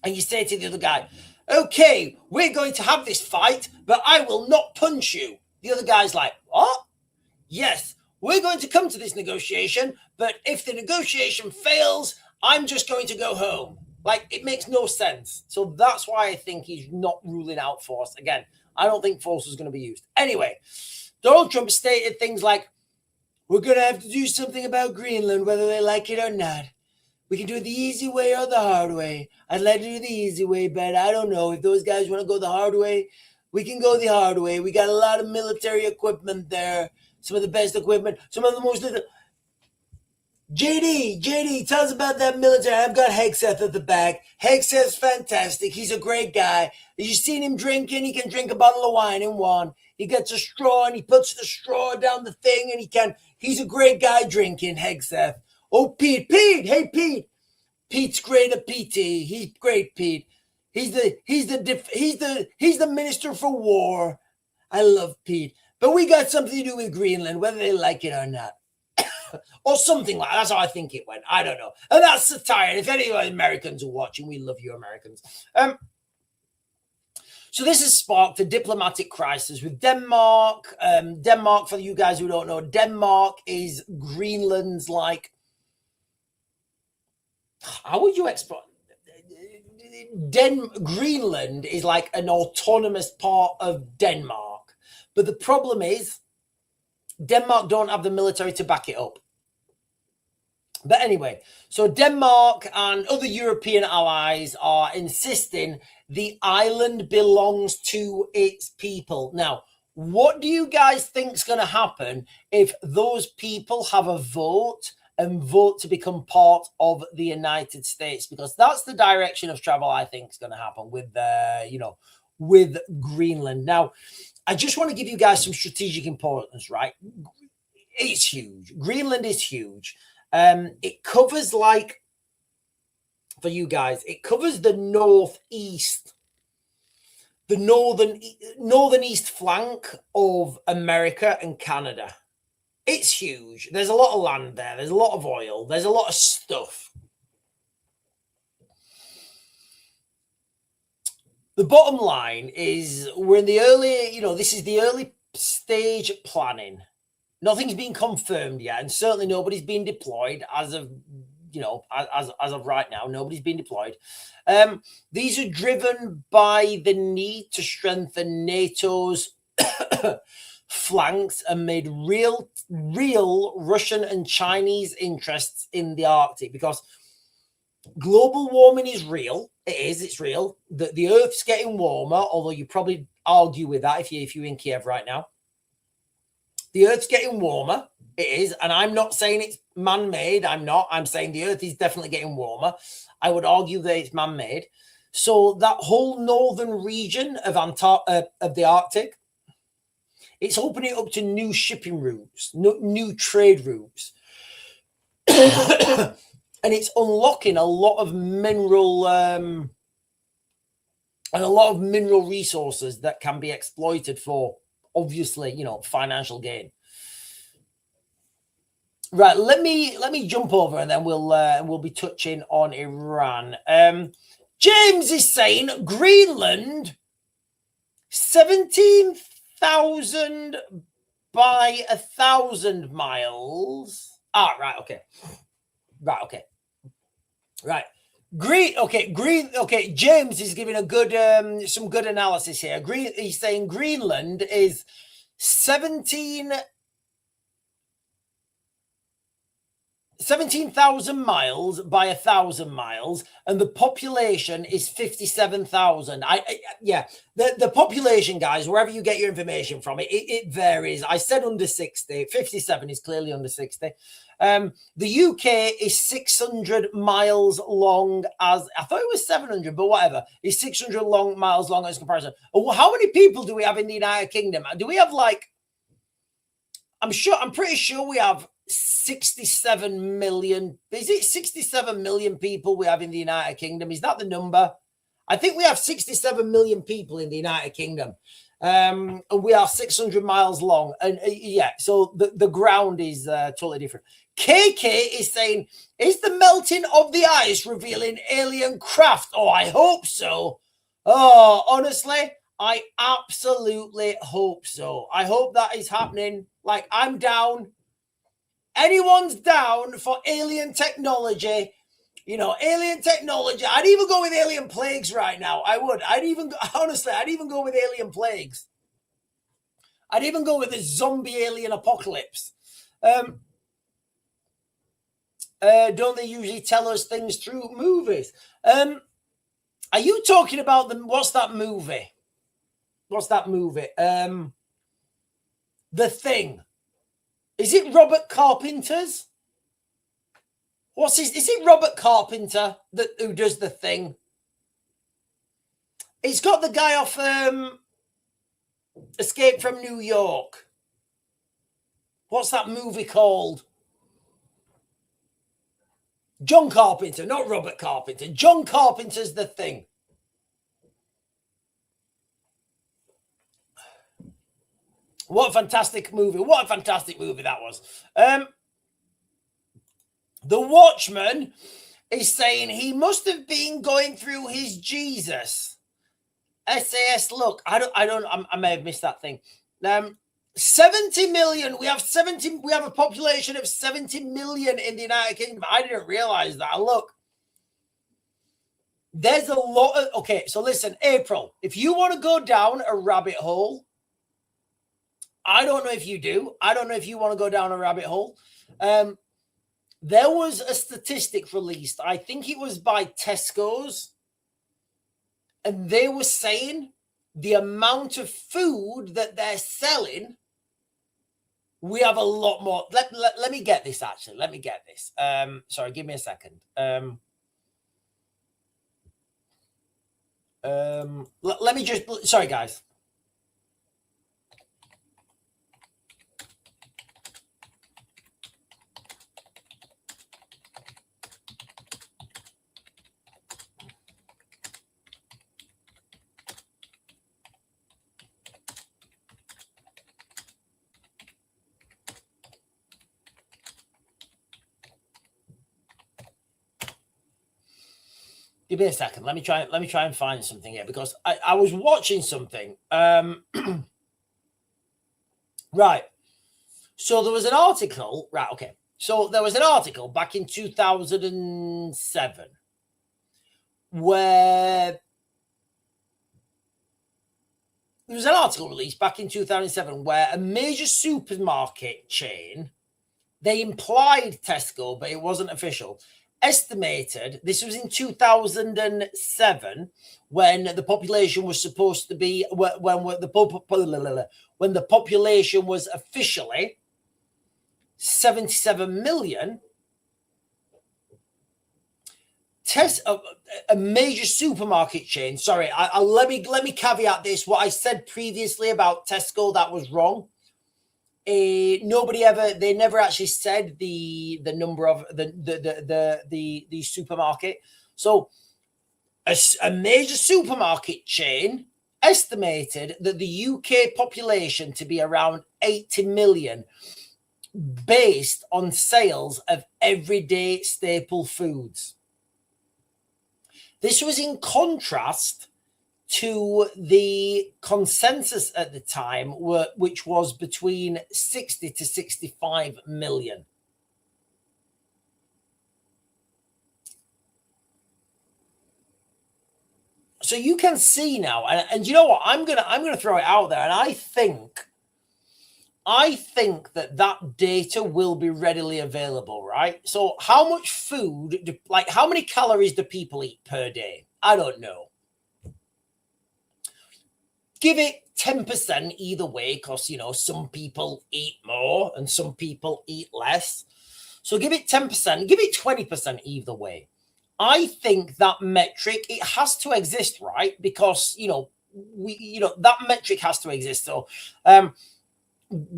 you say to the other guy, "Okay, we're going to have this fight, but I will not punch you." The other guy's like, "What? Yes, we're going to come to this negotiation, but if the negotiation fails, I'm just going to go home." Like, it makes no sense. So that's why I think he's not ruling out force. Again, I don't think force is going to be used. Anyway, Donald Trump stated things like, "We're going to have to do something about Greenland, whether they like it or not. We can do it the easy way or the hard way. I'd like to do the easy way, but I don't know. If those guys want to go the hard way, we can go the hard way. We got a lot of military equipment there. Some of the best equipment. Some of the most... JD, tell us about that military. I've got Hegseth at the back. Hegseth's fantastic. He's a great guy. You seen him drinking? He can drink a bottle of wine in one. He gets a straw and he puts the straw down the thing and he's a great guy drinking, Hegseth. Oh, Pete. Hey, Pete. Pete's great at PT. He's great, Pete. He's the minister for war. I love Pete. But we got something to do with Greenland, whether they like it or not." Or something like that. That's how I think it went. I don't know. And that's satire. If any Americans are watching, we love you, Americans. So this has sparked a diplomatic crisis with Denmark. Denmark, for you guys who don't know, Denmark is Greenland's, like, how would you explain? Greenland is like an autonomous part of Denmark. But the problem is, Denmark don't have the military to back it up. But anyway, so Denmark and other European allies are insisting the island belongs to its people. Now, what do you guys think is going to happen if those people have a vote and vote to become part of the United States? Because that's the direction of travel I think is going to happen with, with Greenland. Now, I just want to give you guys some strategic importance, right? It's huge. Greenland is huge. It covers, like, for you guys, it covers the northeast, the northeast flank of America and Canada. It's huge. There's a lot of land there. There's a lot of oil. There's a lot of stuff. The bottom line is we're in the early, this is the early stage planning. Nothing's been confirmed yet, and certainly nobody's been deployed as of, you know, as of right now. Nobody's been deployed. These are driven by the need to strengthen NATO's flanks amid real Russian and Chinese interests in the Arctic, because global warming is real. It's real. The Earth's getting warmer, although you probably argue with that if you're in Kiev right now. The Earth's getting warmer. It is. And I'm not saying it's man-made. I'm saying the Earth is definitely getting warmer. I would argue that it's man-made. So that whole northern region of the Arctic, it's opening up to new shipping routes, new trade routes. And it's unlocking a lot of mineral and a lot of mineral resources that can be exploited for, obviously, you know, financial gain. Right, let me jump over, and then we'll be touching on Iran. James is saying Greenland, 17,000 by 1,000 miles. Right, okay. James is giving a good some good analysis here. He's saying Greenland is 17,000 miles by 1,000 miles, and the population is 57,000. The population, guys, wherever you get your information from, it varies. I said under 60. 57 is clearly under 60. The UK is 600 miles long. As I thought it was 700, but whatever. It's 600 miles long as comparison. How many people do we have in the United Kingdom? Do we have, like, I'm pretty sure we have 67 million. Is it 67 million people we have in the United Kingdom? Is that the number? I think we have 67 million people in the United Kingdom. And we are 600 miles long. And so the ground is totally different. KK is saying, is the melting of the ice revealing alien craft? Oh, I hope so. Oh, honestly, I absolutely hope so. I hope that is happening. Like, I'm down. Anyone's down for alien technology, you know, alien technology. I'd even go with alien plagues right now. I would. I'd even go with alien plagues. I'd even go with the zombie alien apocalypse. Don't they usually tell us things through movies? Are you talking about what's that movie? The Thing. Is it Robert Carpenter's? Is it Robert Carpenter who does The Thing? It's got the guy off Escape from New York. What's that movie called? John Carpenter, not Robert Carpenter. John Carpenter's The Thing. What a fantastic movie. What a fantastic movie that was. The Watchman is saying he must have been going through his Jesus. SAS, look, I may have missed that thing. 70 million. We have a population of 70 million in the United Kingdom. I didn't realize that. Look, there's a lot of, okay, so listen, April, if you want to go down a rabbit hole, I don't know if you do. I don't know if you want to go down a rabbit hole. There was a statistic released, I think it was by Tesco's, and they were saying the amount of food that they're selling, we have a lot more. Let me get this, actually. Let me get this. Sorry, give me a second. Let me just, sorry, guys. Give me a second. Let me try and find something here, because I was watching something. Right. So there was an article, right? Okay. So there was an article back in 2007 where there was an article released back in 2007 where a major supermarket chain, they implied Tesco, but it wasn't official, estimated, this was in 2007, when the population was supposed to be, when the population was officially 77 million. A major supermarket chain. Sorry, let me caveat this. What I said previously about Tesco, that was wrong. They never actually said the number of the supermarket. So a major supermarket chain estimated that the UK population to be around 80 million based on sales of everyday staple foods. This was in contrast to the consensus at the time, which was between 60 to 65 million. So you can see now, and you know what? I'm gonna throw it out there, and I think that data will be readily available, right? So how much food, how many calories do people eat per day? I don't know. Give it 10% either way, because, some people eat more and some people eat less. So give it 10%, give it 20% either way. I think that metric, it has to exist, right? Because, that metric has to exist. So,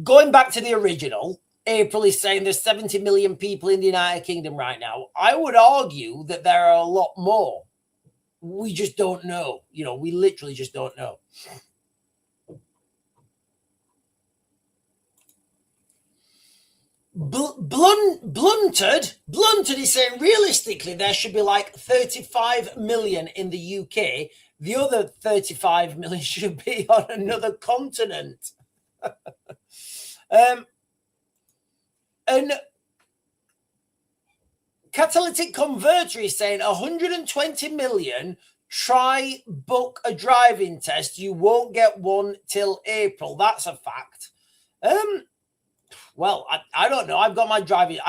going back to the original, April is saying there's 70 million people in the United Kingdom right now. I would argue that there are a lot more. We just don't know. We literally just don't know. Blunted is saying realistically there should be like 35 million in the UK. The other 35 million should be on another continent. And Catalytic Converter is saying 120 million. Try book a driving test. You won't get one till April. That's a fact. Well, I don't know. I've done my driving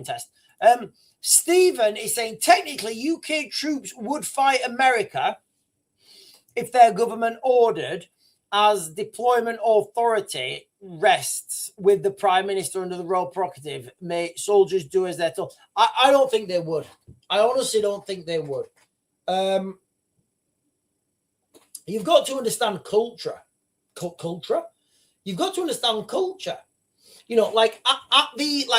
test. Stephen is saying technically UK troops would fight America if their government ordered, as deployment authority rests with the Prime Minister under the royal prerogative. May soldiers do as they're told. I don't think they would. I honestly don't think they would. You've got to understand culture. You've got to understand culture.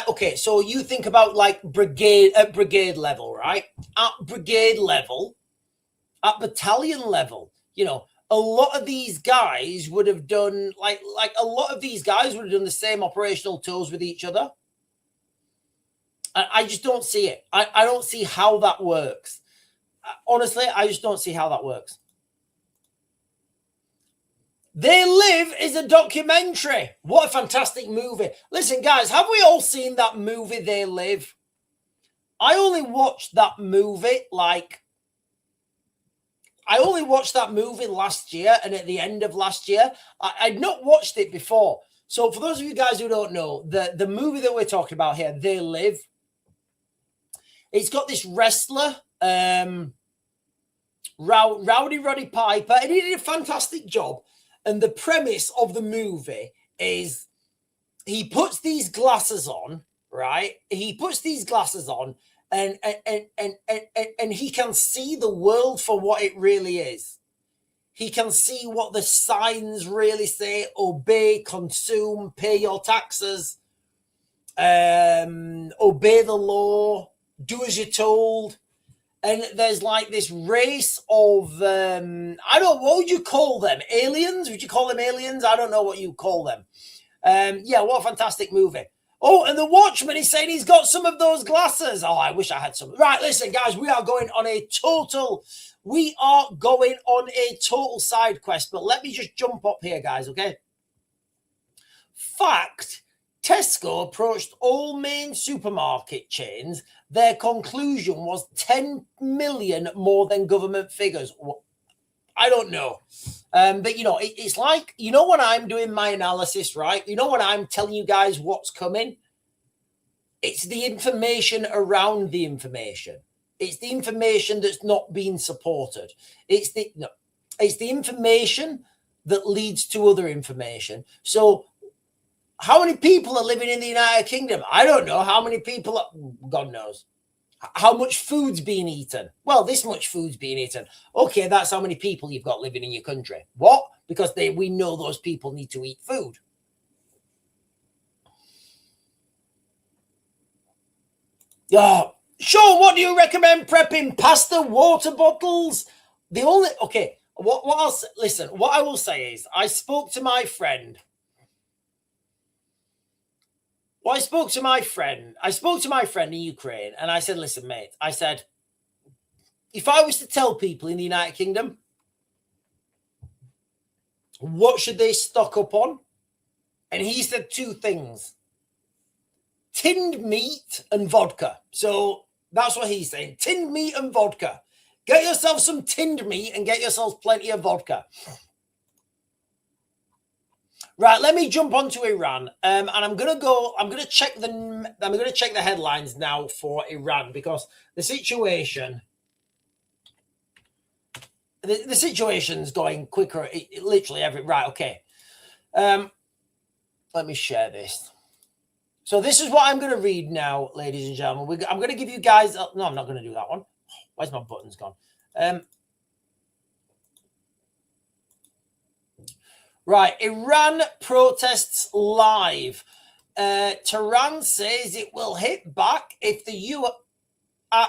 Okay, so you think about brigade level, right? At brigade level, at battalion level, a lot of these guys would have done the same operational tools with each other. I just don't see it. I don't see how that works. Honestly, I just don't see how that works. They Live is a documentary. What a fantastic movie. Listen, guys, have we all seen that movie, They Live? I only watched that movie last year and at the end of last year. I'd not watched it before. So for those of you guys who don't know, the movie that we're talking about here, They Live, it's got this wrestler, Rowdy Roddy Piper, and he did a fantastic job. And the premise of the movie is he puts these glasses on, right? He puts these glasses on and he can see the world for what it really is. He can see what the signs really say: obey, consume, pay your taxes, obey the law, do as you're told. And there's this race of, I don't know, what would you call them? Aliens? Would you call them aliens? I don't know what you call them. Yeah, what a fantastic movie. Oh, and the Watchman is saying he's got some of those glasses. Oh, I wish I had some. Right, listen, guys, we are going on a total side quest. But let me just jump up here, guys, okay? Fact Tesco approached all main supermarket chains. Their conclusion was 10 million more than government figures. I don't know. But, you know, it's like, you know, when I'm doing my analysis, right? You know, when I'm telling you guys what's coming, it's the information around the information. It's the information that's not being supported. It's the information that leads to other information. So how many people are living in the United Kingdom? I don't know. How many people God knows. How much food's being eaten? Well, this much food's being eaten. Okay, that's how many people you've got living in your country. What? Because we know those people need to eat food. Oh, Sean, what do you recommend prepping? Pasta, water bottles? What I will say is I spoke to my friend. Well, I spoke to my friend in Ukraine, and I said, listen, mate, I said, if I was to tell people in the United Kingdom, what should they stock up on? And he said two things: tinned meat and vodka. So that's what he's saying: tinned meat and vodka. Get yourself some tinned meat and get yourself plenty of vodka. Right, let me jump onto Iran, and I'm gonna check the headlines now for Iran, because the situation's going quicker. Literally every right. Okay, let me share this. So this is what I'm going to read now, ladies and gentlemen. I'm going to give you guys. No, I'm not going to do that one. Where's my buttons gone? Right, Iran protests live. Tehran says it will hit back if the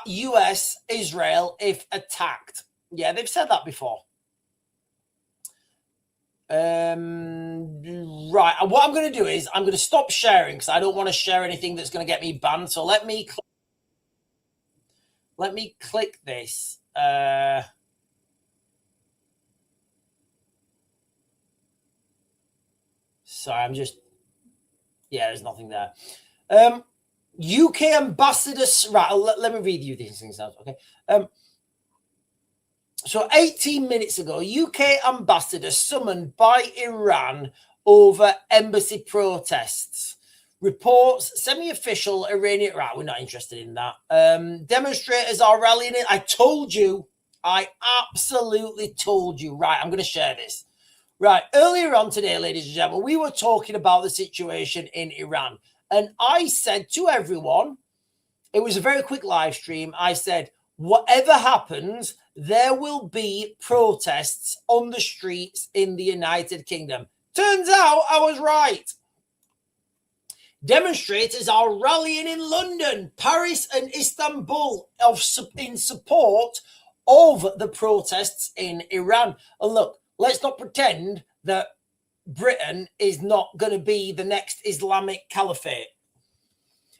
US Israel if attacked. Yeah, they've said that before. Right, and what I'm going to do is I'm going to stop sharing because I don't want to share anything that's going to get me banned. So let me click this. Sorry, there's nothing there. UK ambassador, right, let me read you these things out, okay? So 18 minutes ago, UK ambassador summoned by Iran over embassy protests. Reports semi-official Iranian, right, we're not interested in that. Demonstrators are rallying in. I absolutely told you. Right, I'm going to share this. Right, earlier on today, ladies and gentlemen, we were talking about the situation in Iran. And I said to everyone, it was a very quick live stream. I said, whatever happens, there will be protests on the streets in the United Kingdom. Turns out I was right. Demonstrators are rallying in London, Paris, and Istanbul in support of the protests in Iran. And look, let's not pretend that Britain is not going to be the next Islamic caliphate.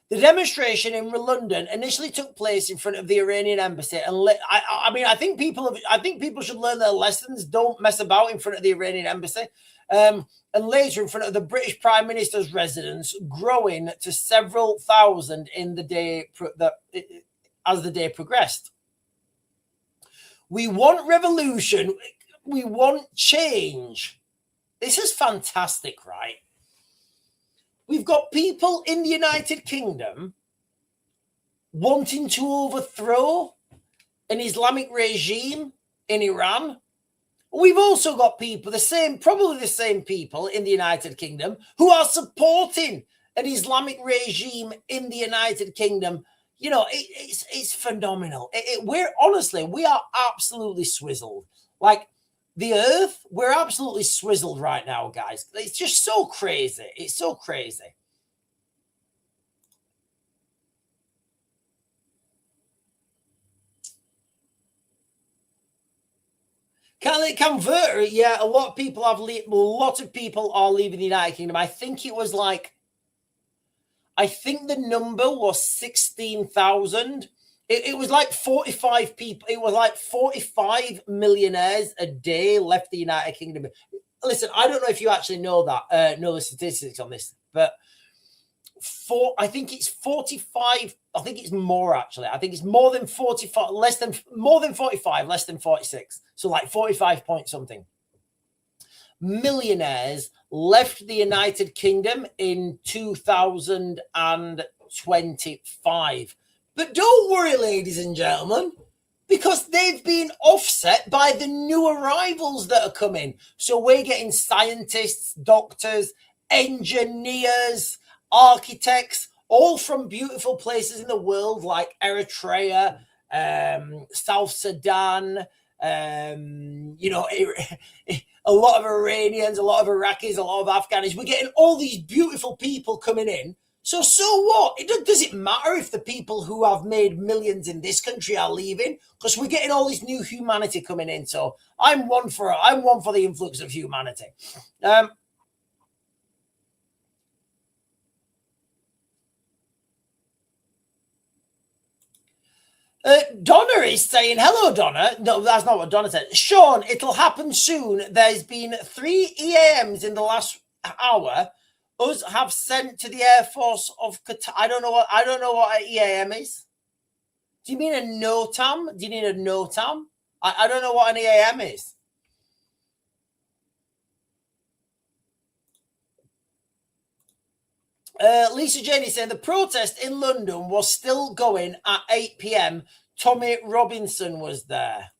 The demonstration in London initially took place in front of the Iranian embassy, and I think people should learn their lessons. Don't mess about in front of the Iranian embassy, and later in front of the British Prime Minister's residence, growing to several thousand in the day as the day progressed. We want revolution. We want change. This is fantastic, right? We've got people in the United Kingdom wanting to overthrow an Islamic regime in Iran. We've also got people, probably the same people in the United Kingdom who are supporting an Islamic regime in the United Kingdom. You know, it's phenomenal. We are absolutely swizzled. Like, the earth, we're absolutely swizzled right now, guys. It's just so crazy. It's so crazy. Can they convert it? Yeah, a lot of people are leaving the United Kingdom. I think the number was 16,000. It was like 45 people. It was like 45 millionaires a day left the United Kingdom. Listen, I don't know if you actually know the statistics on this, but I think it's 45. I think it's more actually. I think it's more than 45, more than 45, less than 46. So like 45 point something. Millionaires left the United Kingdom in 2025. But don't worry, ladies and gentlemen, because they've been offset by the new arrivals that are coming. So we're getting scientists, doctors, engineers, architects, all from beautiful places in the world like Eritrea, South Sudan, you know, a lot of Iranians, a lot of Iraqis, a lot of Afghans. We're getting all these beautiful people coming in. So what? Does it matter if the people who have made millions in this country are leaving? Because we're getting all this new humanity coming in. So I'm one for the influx of humanity. Donna is saying, hello, Donna. No, that's not what Donna said. Sean, it'll happen soon. There's been 3 EAMs in the last hour. Us have sent to the Air Force of Qatar. I don't know what an EAM is. Do you mean a NOTAM? Do you need a NOTAM? I don't know what an EAM is. Lisa Jane is saying the protest in London was still going at 8 p.m. Tommy Robinson was there.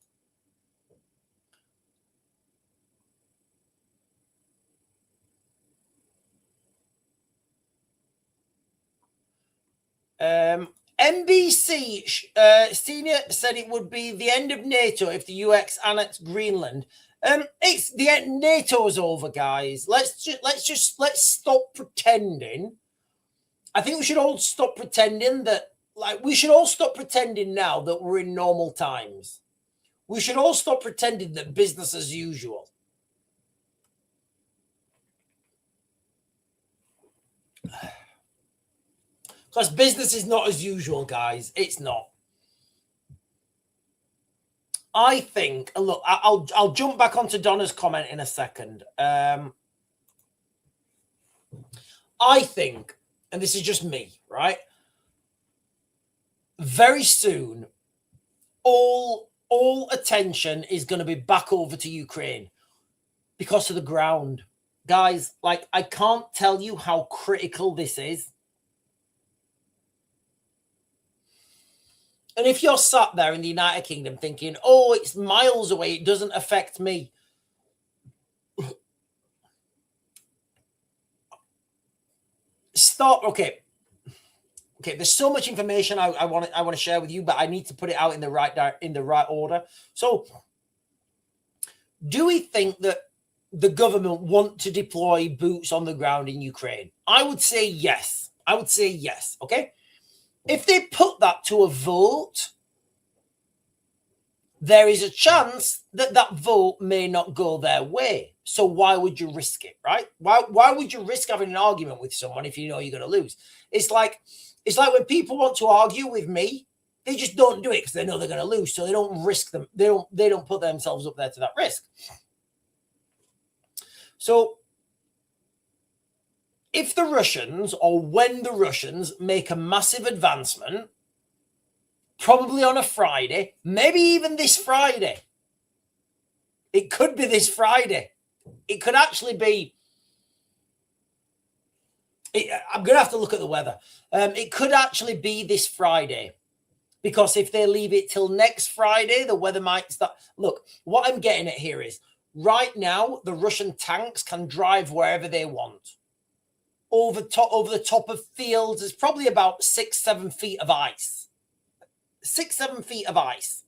NBC senior said it would be the end of NATO if the US annexed Greenland. It's the end. NATO's over, guys. Let's stop pretending. I think we should all stop pretending that, like, we should all stop pretending now that we're in normal times. We should all stop pretending that business as usual. Because business is not as usual, guys. It's not. I think, look, I'll jump back onto Donna's comment in a second. I think, and this is just me, right? Very soon, all attention is going to be back over to Ukraine because of the ground. Guys, like, I can't tell you how critical this is. And if you're sat there in the United Kingdom thinking, oh, it's miles away, it doesn't affect me. Stop. Okay, there's so much information I want to share with you, but I need to put it out in the right order. So, do we think that the government want to deploy boots on the ground in Ukraine? I would say yes. Okay. If they put that to a vote, there is a chance that vote may not go their way. So why would you risk it, right? Why would you risk having an argument with someone if you know you're going to lose? It's like when people want to argue with me, they just don't do it because they know they're going to lose. So they don't risk them. They don't put themselves up there to that risk. So if the Russians, or when the Russians make a massive advancement, probably on a Friday, maybe even this Friday. It could be this Friday. It could actually be. I'm going to have to look at the weather. It could actually be this Friday. Because if they leave it till next Friday, the weather might start. Look, what I'm getting at here is, right now, the Russian tanks can drive wherever they want. Over the top of fields, there's probably about 6-7 feet of ice. 6-7 feet of ice.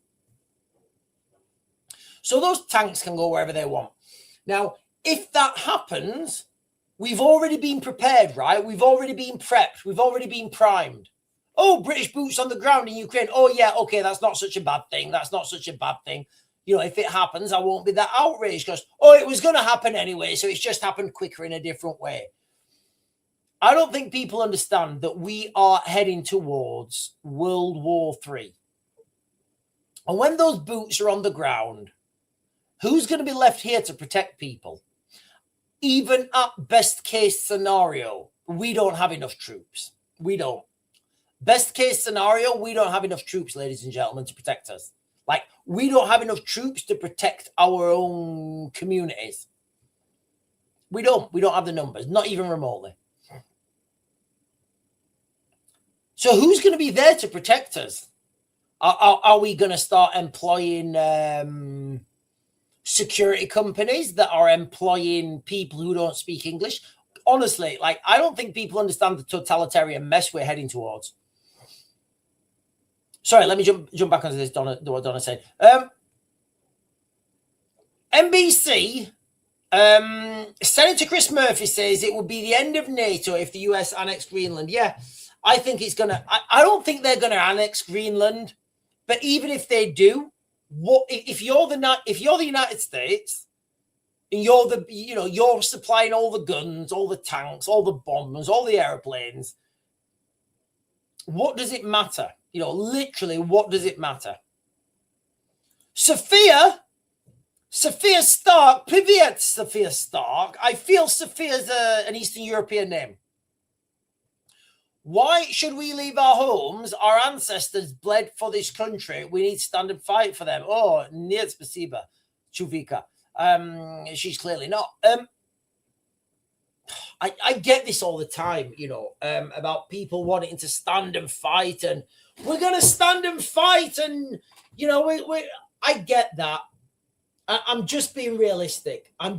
So those tanks can go wherever they want. Now, if that happens, we've already been prepared, right? We've already been prepped. We've already been primed. Oh, British boots on the ground in Ukraine. Oh, yeah, okay, that's not such a bad thing. That's not such a bad thing. You know, if it happens, I won't be that outraged because, oh, it was going to happen anyway, so it's just happened quicker in a different way. I don't think people understand that we are heading towards World War III. And when those boots are on the ground, who's going to be left here to protect people? Even at best case scenario, We don't have enough troops. We don't. Best case scenario, we don't have enough troops, ladies and gentlemen, to protect us. Like, we don't have enough troops to protect our own communities. We don't have the numbers, not even remotely. So who's going to be there to protect us? Are we going to start employing security companies that are employing people who don't speak English? Honestly, like, I don't think people understand the totalitarian mess we're heading towards. Sorry, let me jump back onto this, what Donna said. NBC, Senator Chris Murphy says it would be the end of NATO if the US annexed Greenland. Yeah, I think it's going to... I don't think they're going to annex Greenland. But even if they do, what if you're the United States and you're supplying all the guns, all the tanks, all the bombers, all the airplanes? What does it matter? Literally, what does it matter? Sophia Stark, Privyet Sophia Stark. I feel Sophia's an Eastern European name. Why should we leave our homes? Our ancestors bled for this country. We need to stand and fight for them. Oh, нет спасибо, Chuvika. She's clearly not. I get this all the time, about people wanting to stand and fight, and we're going to stand and fight, and, I get that. I'm just being realistic. I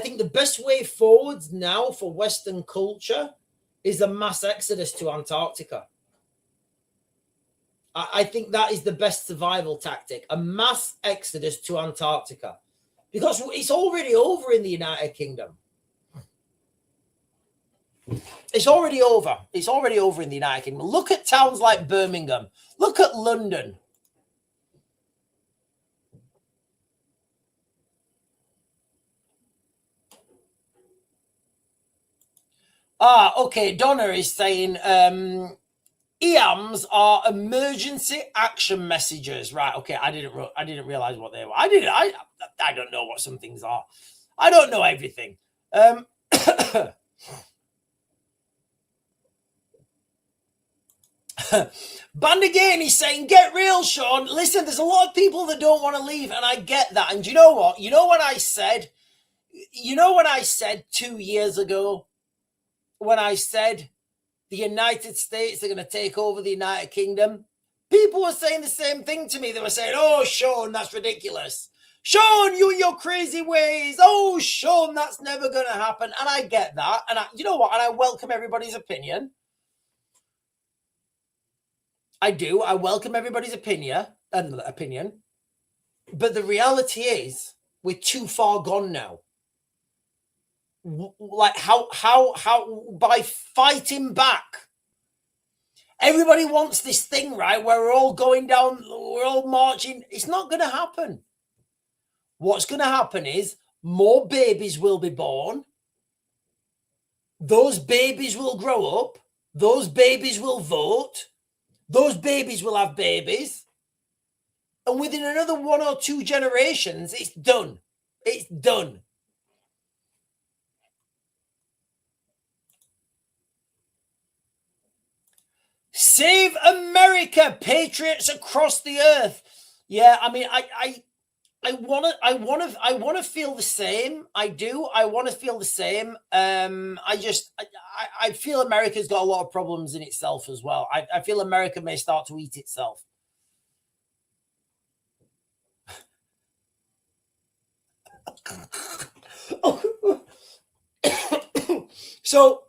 think the best way forwards now for Western culture is a mass exodus to Antarctica. I think that is the best survival tactic, a mass exodus to Antarctica, because it's already over in the United Kingdom. It's already over. It's already over in the United Kingdom. Look at towns like Birmingham. Look at London. Okay. Donna is saying EAMs are emergency action messages. Right. Okay. I didn't realize what they were. I don't know what some things are. I don't know everything. Band again, he's saying, get real, Sean. Listen, there's a lot of people that don't want to leave, and I get that. And you know what? You know what I said 2 years ago, when I said the United States are going to take over the United Kingdom? People were saying the same thing to me. They were saying, oh, Sean, that's ridiculous. Sean, you and your crazy ways. Oh, Sean, that's never going to happen. And I get that. And you know what? And I welcome everybody's opinion. I do. I welcome everybody's opinion. But the reality is, we're too far gone now. Like, how by fighting back. Everybody wants this thing, right, where we're all going down, we're all marching. It's not going to happen. What's going to happen is more babies will be born. Those babies will grow up. Those babies will vote. Those babies will have babies. And within another 1 or 2 generations, it's done. It's done. Save America, patriots across the earth. Yeah, I mean, I want to feel the same. I do. I want to feel the same. I feel America's got a lot of problems in itself as well. I feel America may start to eat itself. So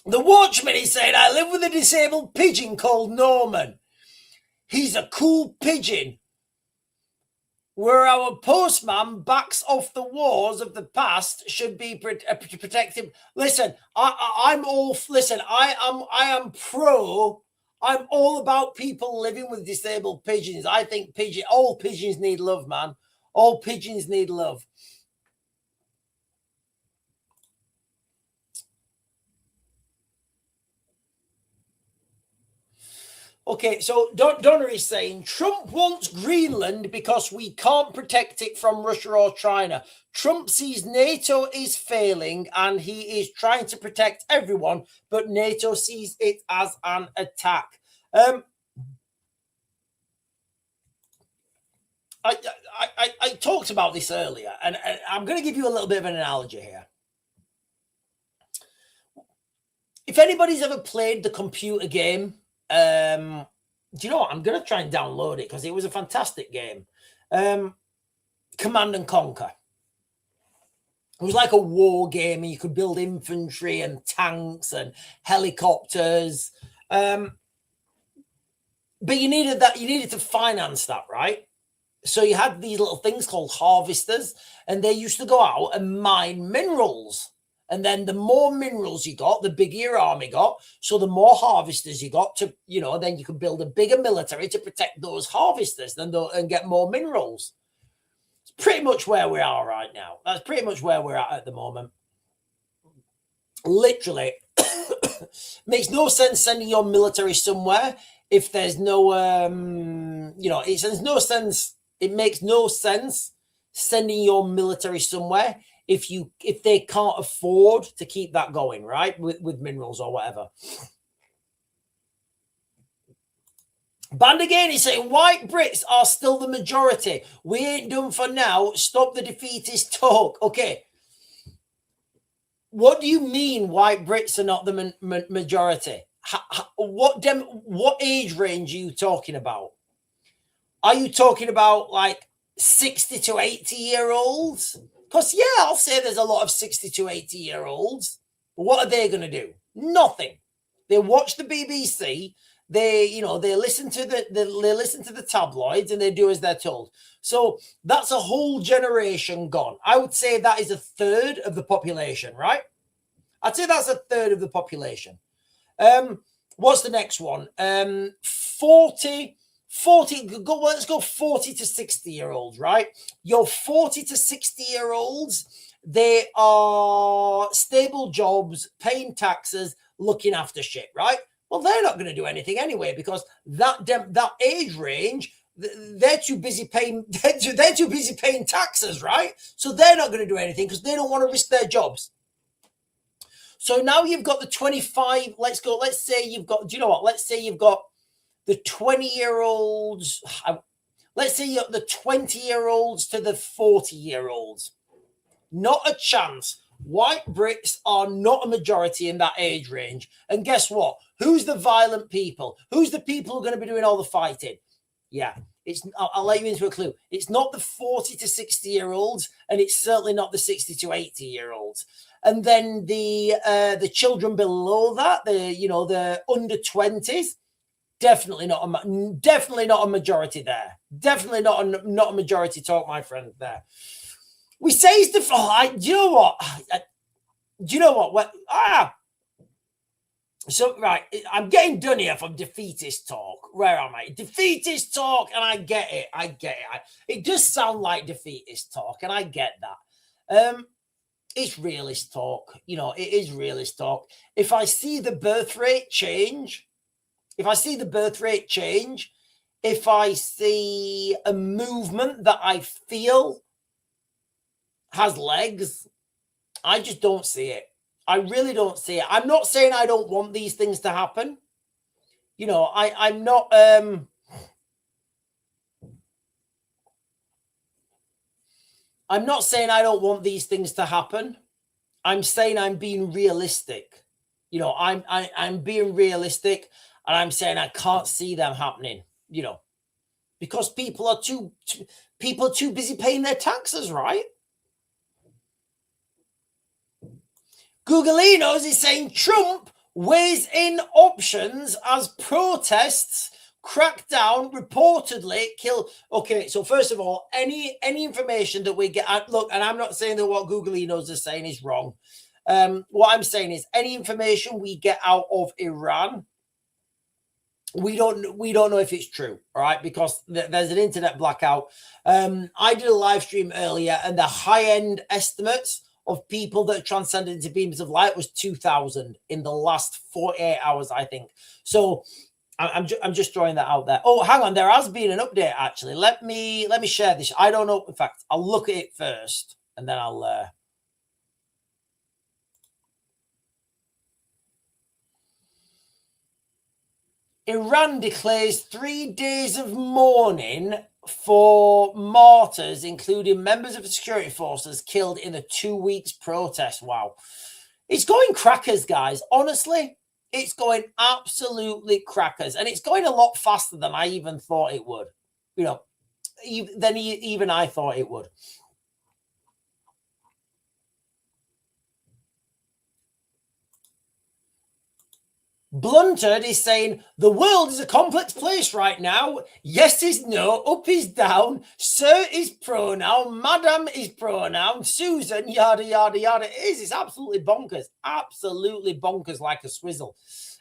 the Watchman is saying, I live with a disabled pigeon called Norman. He's a cool pigeon. Where our postman backs off the wars of the past should be protected. Listen, I'm all about people living with disabled pigeons. I think all pigeons need love, man. All pigeons need love. Okay, so Donna is saying Trump wants Greenland because we can't protect it from Russia or China. Trump sees NATO is failing and he is trying to protect everyone, but NATO sees it as an attack. I talked about this earlier, and I'm going to give you a little bit of an analogy here. If anybody's ever played the computer game, do you know what? I'm going to try and download it because it was a fantastic game. Command and Conquer. It was like a war game, and you could build infantry and tanks and helicopters. But you needed that. You needed to finance that, right? So you had these little things called harvesters, and they used to go out and mine minerals. And then the more minerals you got, the bigger your army got. So the more harvesters you got to, then you could build a bigger military to protect those harvesters and get more minerals. It's pretty much where we are right now. That's pretty much where we're at the moment. Literally, makes no sense sending your military somewhere if there's no, it makes no sense sending your military somewhere if they can't afford to keep that going, right? With minerals or whatever. Band again is saying white Brits are still the majority. We ain't done for now. Stop the defeatist talk. Okay. What do you mean white Brits are not the majority? What age range are you talking about? Are you talking about like 60 to 80-year-olds? Because, yeah, I'll say there's a lot of 60 to 80-year-olds. What are they going to do? Nothing. They watch the BBC. They listen to the tabloids, and they do as they're told. So that's a whole generation gone. I would say that is a third of the population, right? I'd say that's a third of the population. What's the next one? 40. Let's go 40 to 60-year-olds, right? Your 40 to 60-year-olds, they are stable jobs, paying taxes, looking after shit, right? Well, they're not going to do anything anyway because that age range, they're too busy paying. They're too busy paying taxes, right? So they're not going to do anything because they don't want to risk their jobs. So now you've got the 25. Let's say you've got. Do you know what? Let's say you've got the 20-year-olds. Let's say you're the 20-year-olds to the 40-year-olds. Not a chance. White Brits are not a majority in that age range. And guess what? Who's the violent people? Who's the people who are going to be doing all the fighting? Yeah, I'll let you into a clue. It's not the 40 to 60-year-olds, and it's certainly not the 60 to 80-year-olds. And then the children below that, the under 20s, definitely not a majority there. Definitely not a majority talk, my friend. There. We say it's the. Do you know what? Do you know what? So right, I'm getting done here from defeatist talk. Where am I? Defeatist talk, and I get it. It does sound like defeatist talk, and I get that. It's realist talk. It is realist talk. If I see the birth rate change, if I see a movement that I feel has legs, I just don't see it. I really don't see it. I'm not saying I don't want these things to happen. I'm not. I'm not saying I don't want these things to happen. I'm saying I'm being realistic. I'm being realistic, and I'm saying I can't see them happening. Because people are too busy paying their taxes, right? Googleinos is saying Trump weighs in options as protests crack down, reportedly kill. Okay, so first of all, any information that we get, look, and I'm not saying that what Googleinos is saying is wrong. What I'm saying is any information we get out of Iran, we don't know if it's true, all right? Because there's an internet blackout. I did a live stream earlier, and the high-end estimates of people that transcended into beams of light was 2,000 in the last 48 hours, I think. So I'm just throwing that out there. Oh, hang on, there has been an update actually. Let me share this. I don't know. In fact, I'll look at it first, and then I'll. Iran declares 3 days of mourning for martyrs, including members of the security forces killed in the 2 weeks protest. Wow. It's going crackers, guys. Honestly, it's going absolutely crackers. And it's going a lot faster than I even thought it would. You know, than even I thought it would. Blunted is saying the world is a complex place right now. Yes is no, up is down, sir is pronoun, madam is pronoun, Susan, yada, yada, yada. It is. It's absolutely bonkers. Absolutely bonkers like a swizzle.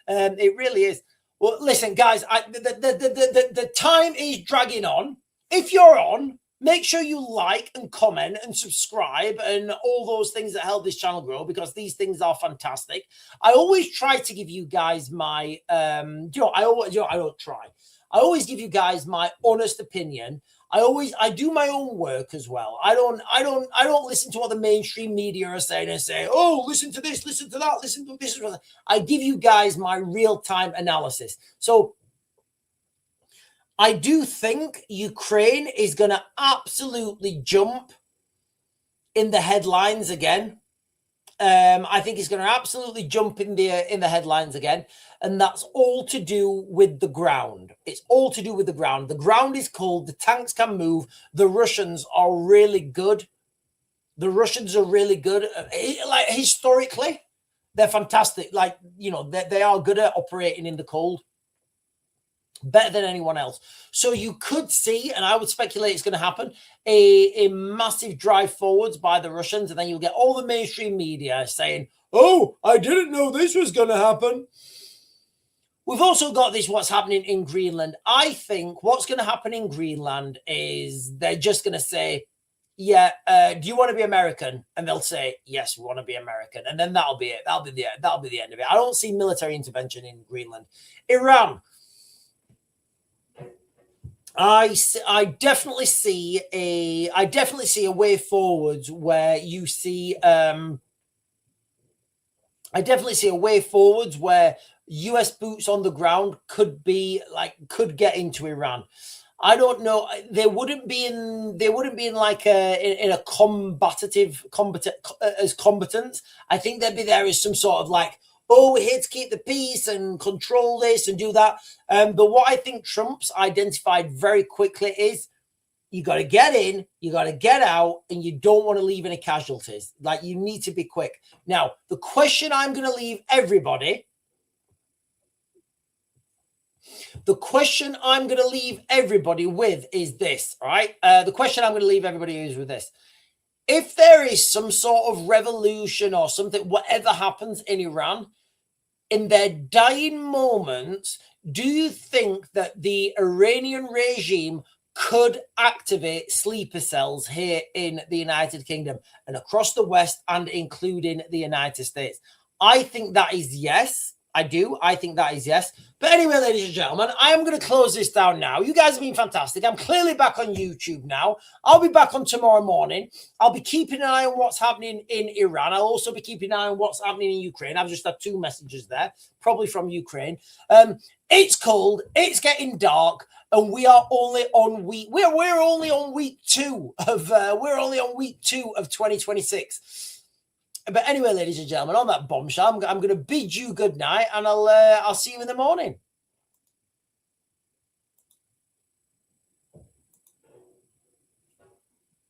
It really is. Well, listen, guys, the time is dragging on. If you're on, make sure you like and comment and subscribe and all those things that help this channel grow, because these things are fantastic. I always try to give you guys my, I don't try. I always give you guys my honest opinion. I do my own work as well. I don't listen to what the mainstream media are saying and say, oh, listen to this, listen to that, listen to this. I give you guys my real-time analysis. So I do think Ukraine is going to absolutely jump in the headlines again. I think it's going to absolutely jump in the headlines again, and that's all to do with the ground. It's all to do with the ground. The ground is cold. The tanks can move. The Russians are really good. The Russians are really good. Like historically, they're fantastic. Like, you know, they are good at operating in the cold. Better than anyone else. So you could see, and I would speculate it's going to happen, a massive drive forwards by the Russians, and then you'll get all the mainstream media saying, oh, I didn't know this was going to happen. We've also got this, what's happening in Greenland. I think what's going to happen in Greenland is they're just going to say, yeah, do you want to be American? And they'll say, yes, we want to be American. And then that'll be it. That'll be the end of it. I don't see military intervention in Greenland. Iran. I definitely see a way forwards where you see I definitely see a way forwards where US boots on the ground could get into Iran. I don't know. They wouldn't be in like a combatant as combatants. I think they'd be there as some sort of like, oh, we're here to keep the peace and control this and do that. But what I think Trump's identified very quickly is you got to get in, you got to get out, and you don't want to leave any casualties. Like, you need to be quick. Now, the question I'm going to leave everybody with is this, all right? The question I'm going to leave everybody is with this. If there is some sort of revolution or something, whatever happens in Iran, in their dying moments, do you think that the Iranian regime could activate sleeper cells here in the United Kingdom and across the West and including the United States? I think that is yes. I do. I think that is yes. But anyway, ladies and gentlemen, I am going to close this down now. You guys have been fantastic. I'm clearly back on YouTube now. I'll be back on tomorrow morning. I'll be keeping an eye on what's happening in Iran. I'll also be keeping an eye on what's happening in Ukraine. I've just had 2 messages there, probably from Ukraine. It's cold. It's getting dark. And we are only on week. We're only on week 2 of 2026. But anyway, ladies and gentlemen, on that bombshell, I'm going to bid you good night, and I'll see you in the morning.